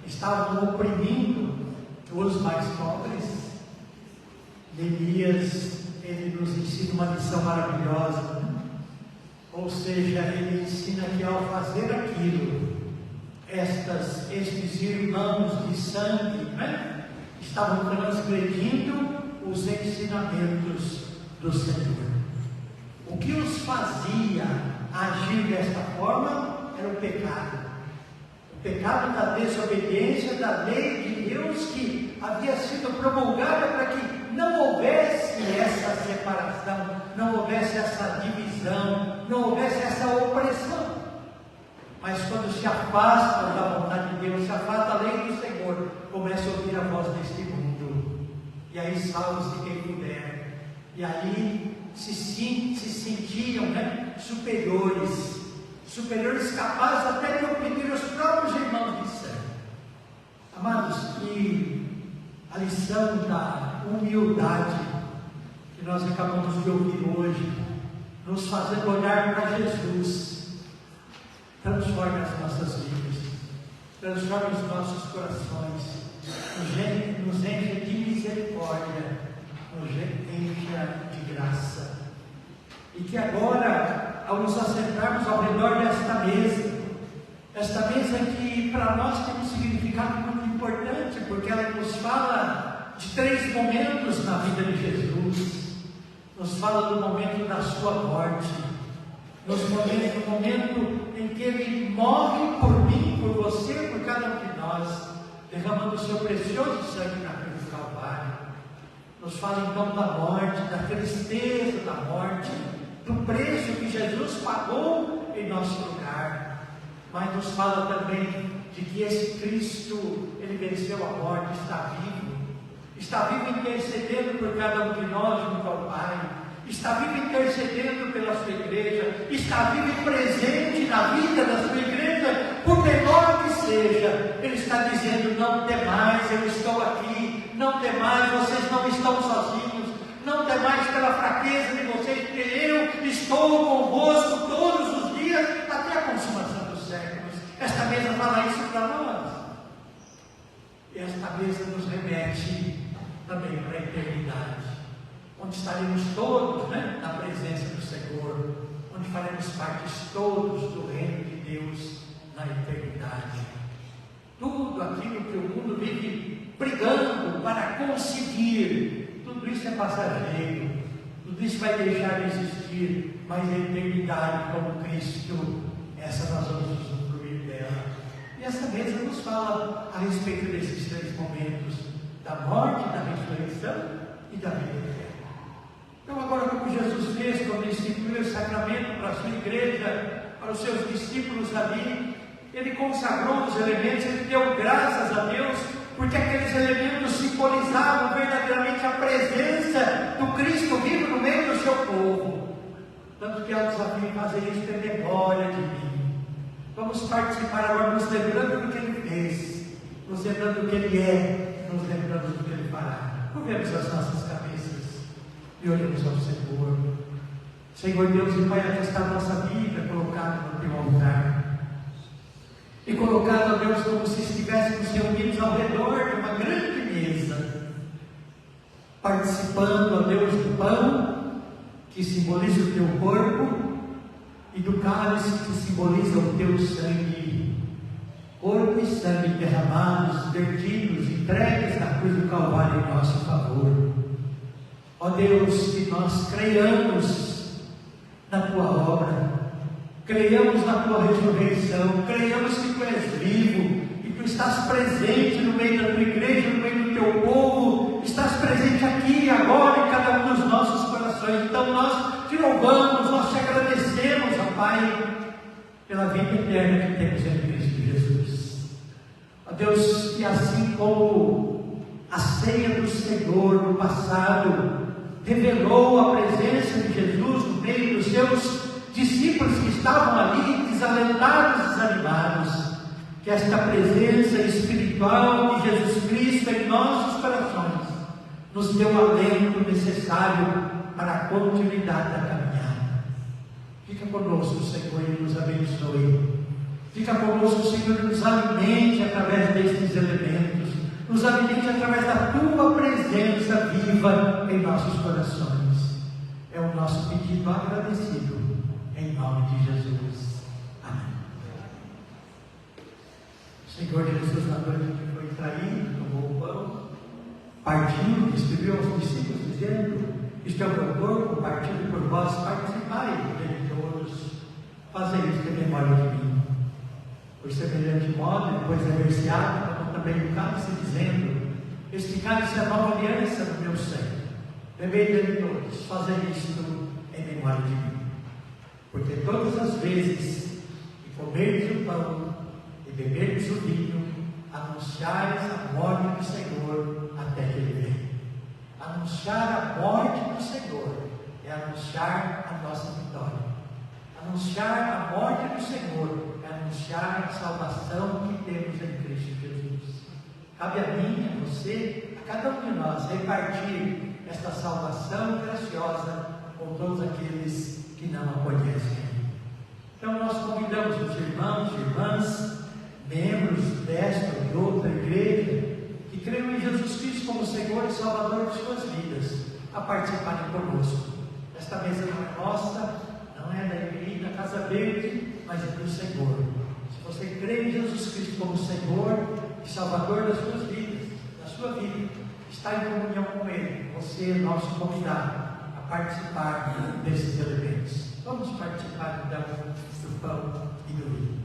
S1: estavam oprimindo os mais pobres. Neemias, ele nos ensina uma lição maravilhosa, ou seja, ele ensina que ao fazer aquilo, estes irmãos de sangue, estavam transgredindo os ensinamentos do Senhor. O que os fazia agir desta forma era o pecado. O pecado da desobediência da lei de Deus que havia sido promulgada para que não houvesse essa separação, não houvesse essa divisão, não houvesse essa opressão. Mas quando se afasta da vontade de Deus, se afasta da lei do Senhor, começa a ouvir a voz deste mundo. E aí salve-se quem puder. E aí se sentiam superiores capazes até de oprimir os próprios irmãos de sangue. Amados, que a lição da humildade que nós acabamos de ouvir hoje nos fazendo olhar para Jesus. Transforme as nossas vidas, transforme os nossos corações, nos encha de misericórdia, nos encha de graça. E que agora, ao nos assentarmos ao redor desta mesa que para nós tem um significado muito importante, porque ela nos fala de 3 momentos na vida de Jesus. Nos fala do momento da sua morte, no momento em que Ele morre por mim, por você, por cada um de nós, derramando o seu precioso sangue na cruz do Calvário. Nos fala então da morte, da tristeza da morte, do preço que Jesus pagou em nosso lugar. Mas nos fala também de que esse Cristo, Ele venceu a morte, está vivo intercedendo por cada um de nós junto ao Pai, está vivo intercedendo pela sua igreja, está vivo e presente na vida da sua igreja, por menor que seja. Ele está dizendo: não temais, eu estou aqui, não temais, vocês não estão sozinhos, não temais pela fraqueza de vocês, porque eu estou convosco todos os dias, até a consumação dos séculos. Esta mesa fala isso para nós, e esta mesa nos remete também para a eternidade, onde estaremos todos, na presença do Senhor, onde faremos parte todos do reino de Deus na eternidade. Tudo aquilo que o mundo vive brigando para conseguir, tudo isso é passageiro, tudo isso vai deixar de existir, mas a eternidade como Cristo, essa nós vamos usufruir dela. E essa mesa nos fala a respeito desses 3 momentos, da morte, da ressurreição e da vida eterna. Então agora, como Jesus fez quando instituiu o sacramento para a sua igreja, para os seus discípulos ali, Ele consagrou os elementos, Ele deu graças a Deus, porque aqueles elementos simbolizavam verdadeiramente a presença do Cristo vivo no meio do seu povo. Tanto que há o desafio de fazer isso em memória de mim. Vamos participar agora nos lembrando do que Ele fez, nos lembrando do que Ele é, nos lembrando do que Ele fará. Curvemos as nossas cabeças e olhemos ao Senhor. Senhor Deus e Pai, aqui está a nossa vida colocada no Teu altar. E colocada, ó Deus, como se estivéssemos reunidos ao redor de uma grande mesa, participando, ó Deus, do pão, que simboliza o Teu corpo, e do cálice, que simboliza o Teu sangue, corpo e sangue derramados, vertidos, entregues na cruz do Calvário em nosso favor. Ó Deus, que nós creiamos na Tua obra, creiamos na Tua ressurreição, creiamos que Tu és vivo, que Tu estás presente no meio da Tua igreja, no meio do Teu povo, estás presente aqui e agora em cada um dos nossos corações. Então nós Te louvamos, nós Te agradecemos, ó Pai, pela vida eterna que temos em Cristo Jesus. Ó Deus, que assim como a ceia do Senhor no passado revelou a presença de Jesus no meio dos seus discípulos que estavam ali desalentados, desanimados, que esta presença espiritual de Jesus Cristo em nossos corações nos dê o alento necessário para a continuidade da caminhada. Fica conosco, Senhor, e nos abençoe. Fica conosco, Senhor, e nos alimente através destes elementos, nos alimente através da Tua presença viva em nossos corações. É o nosso pedido agradecido, em nome de Jesus. Amém. Senhor Jesus, na noite que foi traído, tomou o pão, partiu, distribuiu aos discípulos, dizendo: isto é o meu corpo, partido por vós, participai dele todos, fazei isto em memória de mim. Por semelhante modo, depois de haver ceado, tomou também o cálice, dizendo: este cálice é a nova aliança no meu sangue, bebei dele todos, fazei isto em memória de mim. Porque todas as vezes que comerdes o pão e beberdes o vinho, anunciais a morte do Senhor até que Ele venha. Anunciar a morte do Senhor é anunciar a nossa vitória. Anunciar a morte do Senhor é anunciar a salvação que temos em Cristo Jesus. Cabe a mim, a você, a cada um de nós, repartir esta salvação graciosa com todos aqueles que não a conhecem. Então nós convidamos os irmãos e irmãs, membros desta ou de outra igreja, que creem em Jesus Cristo como Senhor e Salvador de suas vidas, a participarem conosco. Esta mesa não é nossa, não é da igreja, da Casa Verde, mas é do Senhor. Se você crê em Jesus Cristo como Senhor e Salvador das suas vidas, da sua vida, está em comunhão com Ele, você é nosso convidado a participar desses elementos. Vamos participar então do pão e do vinho.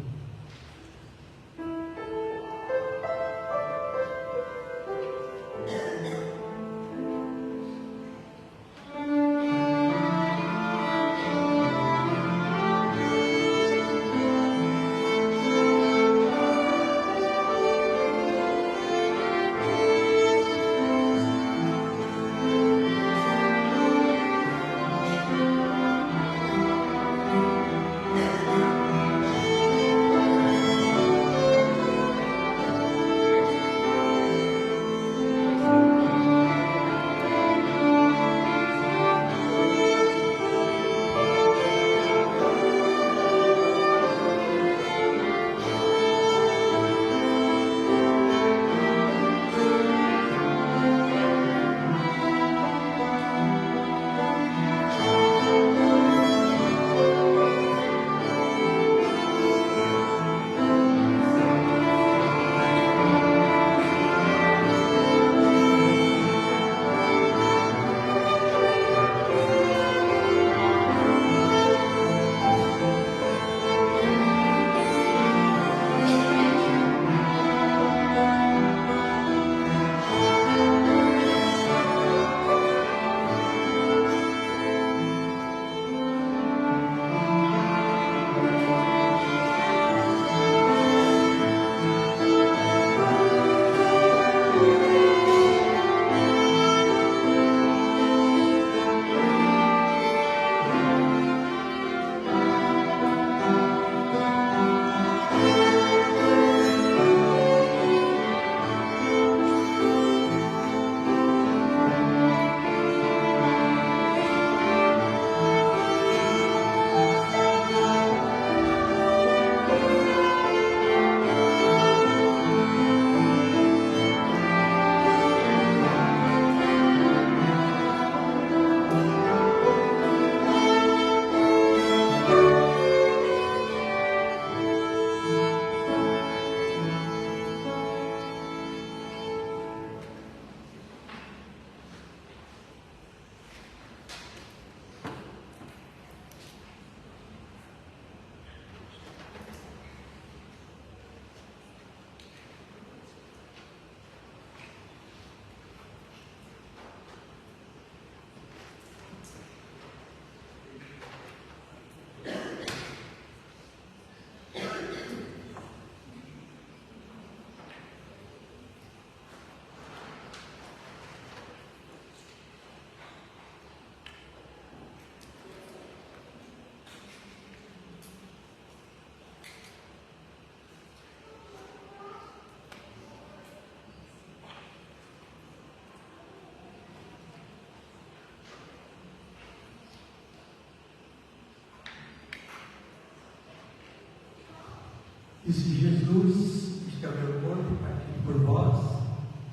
S1: Disse Jesus, este é o meu corpo partido por vós,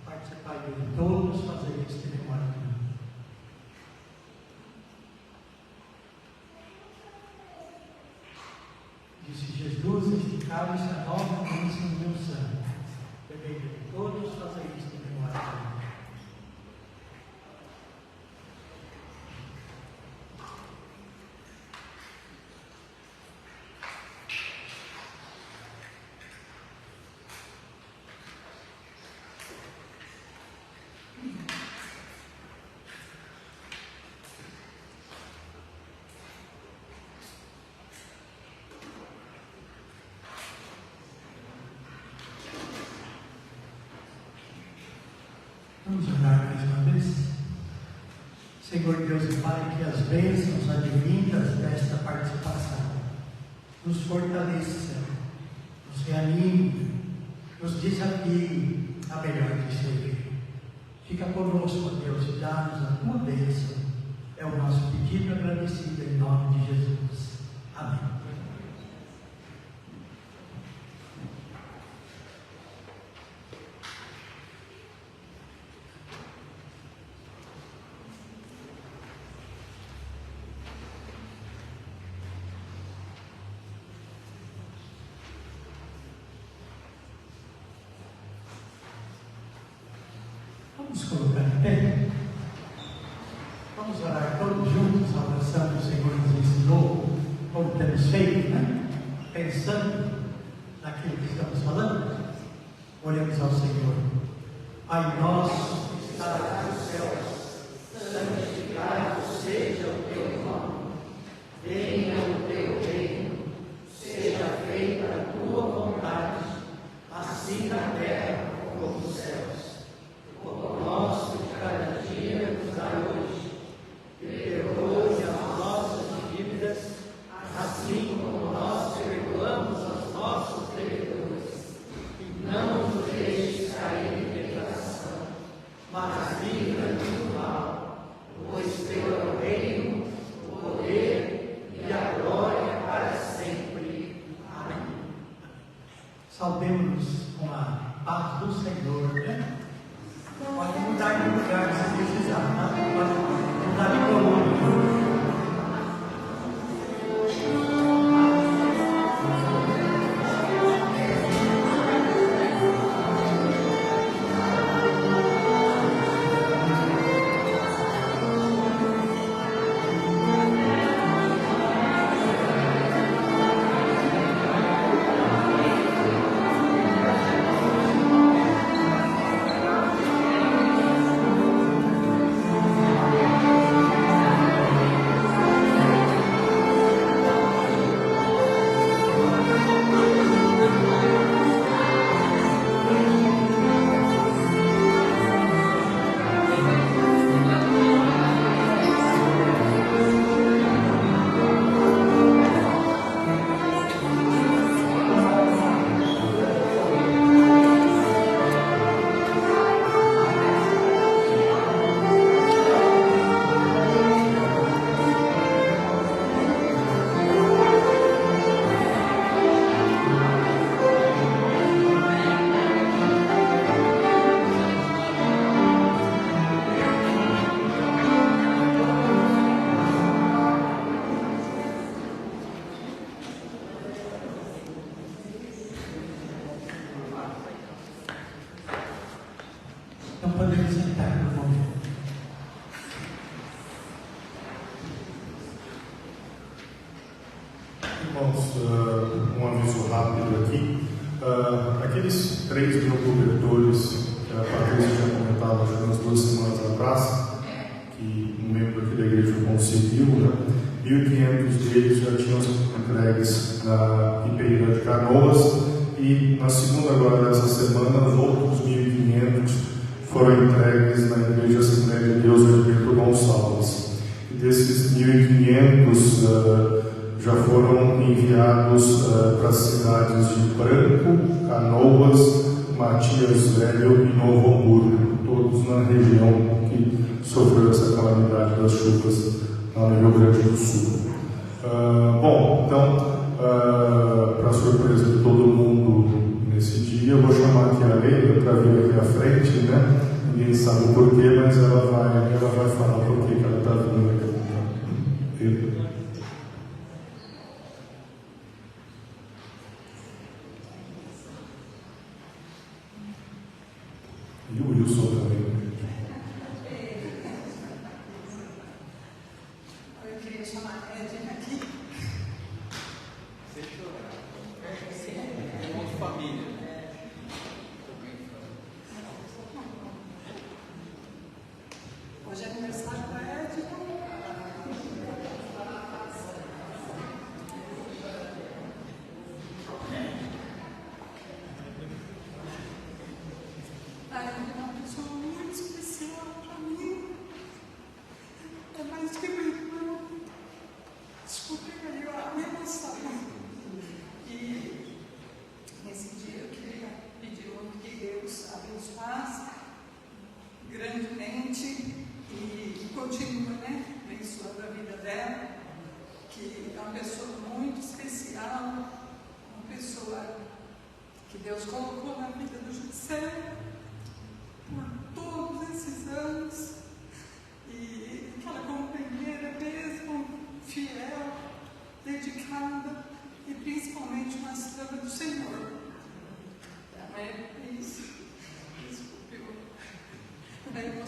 S1: participai de todos, fazei isto em memória de mim. Disse Jesus, este cálice é a nova bênção do meu sangue. Bebei de todos, fazei isto em memória de mim. Vamos orar mais uma vez. Senhor Deus e Pai, que as bênçãos advindas desta participação nos fortaleça, nos reanime, nos desafie a melhor de servir. Fica conosco, Deus, e dá-nos a tua bênção. É o nosso pedido agradecido em nome de Jesus. Amém. Vamos colocar em pé. Vamos orar todos juntos, abraçando o Senhor nos ensinou, como temos feito, né? Pensando naquilo que estamos falando. Oremos ao Senhor. Pai nosso que estás nos céus, santificado seja o teu nome. Venha o teu reino, seja feita a tua vontade, assim na terra como nos céus. O pão nosso de cada dia nos dá hoje. Perdoe as nossas dívidas, assim como nós perdoamos aos nossos devedores. E não nos deixes cair em tentação, mas livra-nos do mal, pois teu é o reino, o poder e a glória para sempre. Amém. Saudemos-nos com a paz do Senhor, né? Pode mudar de lugar se precisar, tá? Pode mudar de coluna. Então podemos sentar por um momento.
S2: Irmãos, um aviso rápido aqui. Aqueles 3 mil cobertores que a Patrícia já comentava já umas 2 semanas atrás, que um membro aqui da igreja conseguiu, né? 1.500 deles já tinham sido entregues na IPI de Canoas, e na segunda agora dessa semana os outros 1.500 foram entregues na Igreja Assembleia de Deus de Pedro Gonçalves. E desses 1.500 já foram enviados para as cidades de Branco, Canoas, Matias Velho e Novo Hamburgo, todos na região que sofreu essa calamidade das chuvas lá no Rio Grande do Sul. Bom, então, para surpresa de todo mundo nesse dia, eu vou chamar aqui a Leila para vir aqui à frente, né? Ninguém sabe o porquê, mas ela vai falar por que ela está vindo aqui. E o Wilson também.
S4: Eu queria chamar a Edna aqui. Hoje é aniversário da Edna. A Edna é uma pessoa muito especial para mim. É mais que meu irmão. Desculpe a minha emoção. E nesse dia eu queria pedir que Deus abençoasse grandemente e continue, né? Abençoando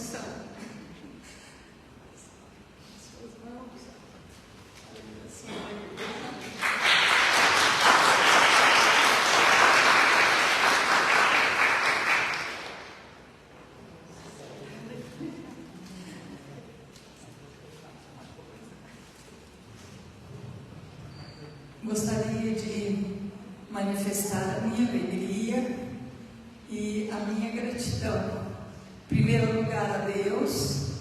S4: emoção. Suas mãos. Gostaria de manifestar a minha alegria e a minha gratidão. Em primeiro lugar, a Deus,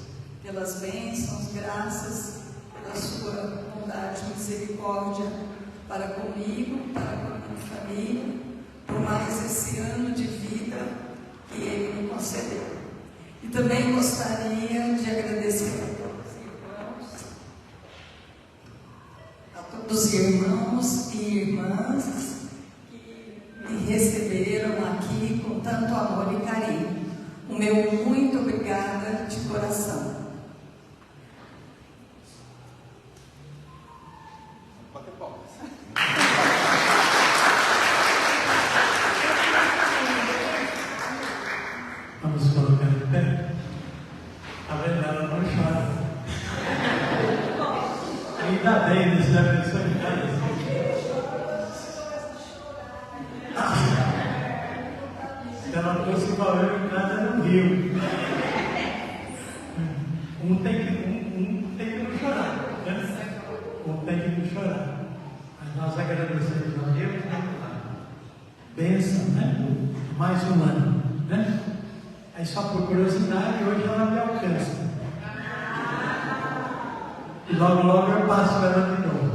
S4: pelas bênçãos, graças, pela sua bondade e misericórdia para comigo, para com a minha família, por mais esse ano de vida que Ele me concedeu. E também gostaria de agradecer a todos os irmãos e irmãs que me receberam aqui com tanto amor e carinho. O meu muito obrigada de coração.
S1: Vamos colocar de pé. A vendo, ela não chora. Ainda bem, Deus abençoe em casa. Se ela fosse igual eu em casa, era um rio. Um tem que não chorar, né? Um tem que não chorar. Mas nós agradecemos a Deus, né? Bênção, né? Mais um ano, né? Aí só por curiosidade, hoje ela me alcança. E logo eu passo ela de novo.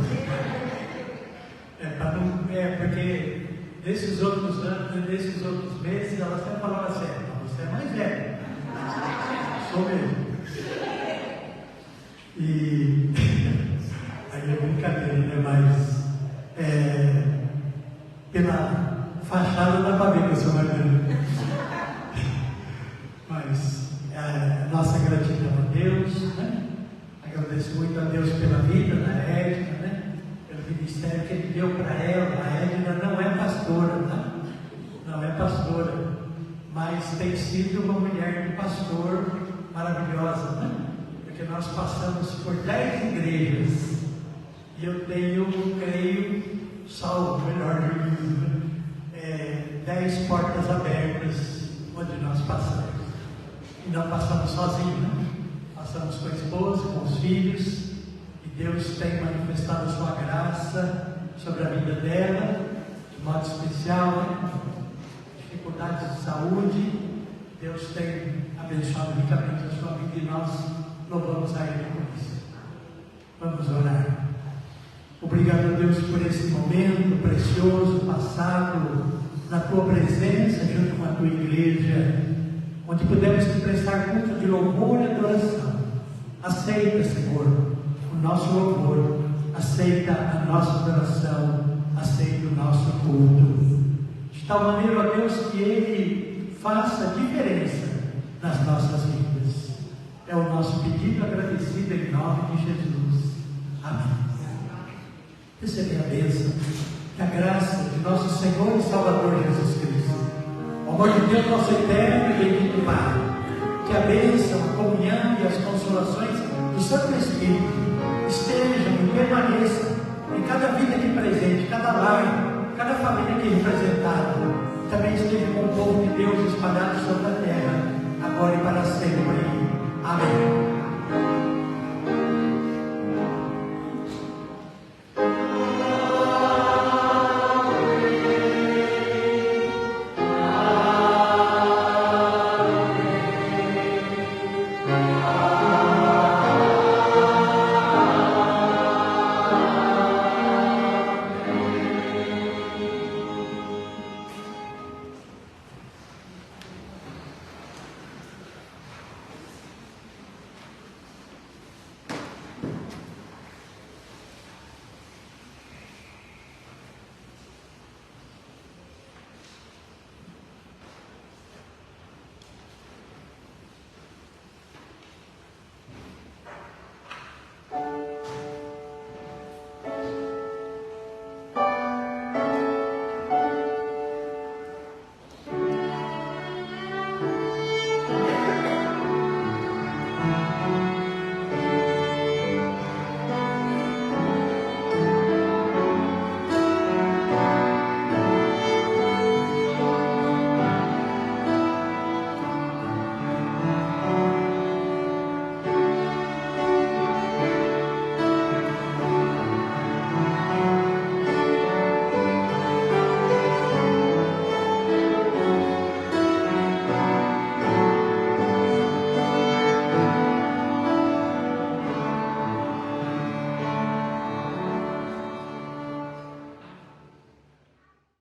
S1: Porque desses outros anos, desses outros meses, ela sempre falava assim: você é mais velha. Sou mesmo. E aí é brincadeira, né? Mas pela fachada dá para ver que eu sou mais velho. Mas nossa gratidão a Deus, né? Agradeço muito a Deus pela vida da Edna, né? Pelo ministério que Ele deu para ela. A Edna não é pastora, tá? Não é pastora, mas tem sido uma mulher de pastor maravilhosa, né? Porque nós passamos por 10 igrejas e eu tenho, creio, salvo, melhor juízo, 10 portas abertas onde nós passamos. E não passamos sozinhos, né? Passamos com a esposa, com os filhos, e Deus tem manifestado a sua graça sobre a vida dela, de modo especial, né? Dificuldades de saúde, Deus tem abençoado ricamente a sua vida e nós louvamos a Ele por isso. Vamos orar. Obrigado, Deus, por esse momento precioso, passado na Tua presença, junto com a Tua igreja, onde pudemos te prestar culto de louvor e adoração. Aceita, Senhor, o nosso louvor, aceita a nossa adoração, aceita o nosso culto. De tal maneira, ó Deus, que Ele faça diferença nas nossas vidas. É o nosso pedido agradecido em nome de Jesus. Amém. Receba a bênção, que a graça de nosso Senhor e Salvador Jesus Cristo, o amor de Deus, nosso eterno e bendito Pai, que a bênção, a comunhão e as consolações do Santo Espírito estejam e permaneçam em cada vida aqui presente, cada lar, cada família aqui representada, também esteja com o povo de Deus espalhado sobre a terra, agora e para sempre. Amém.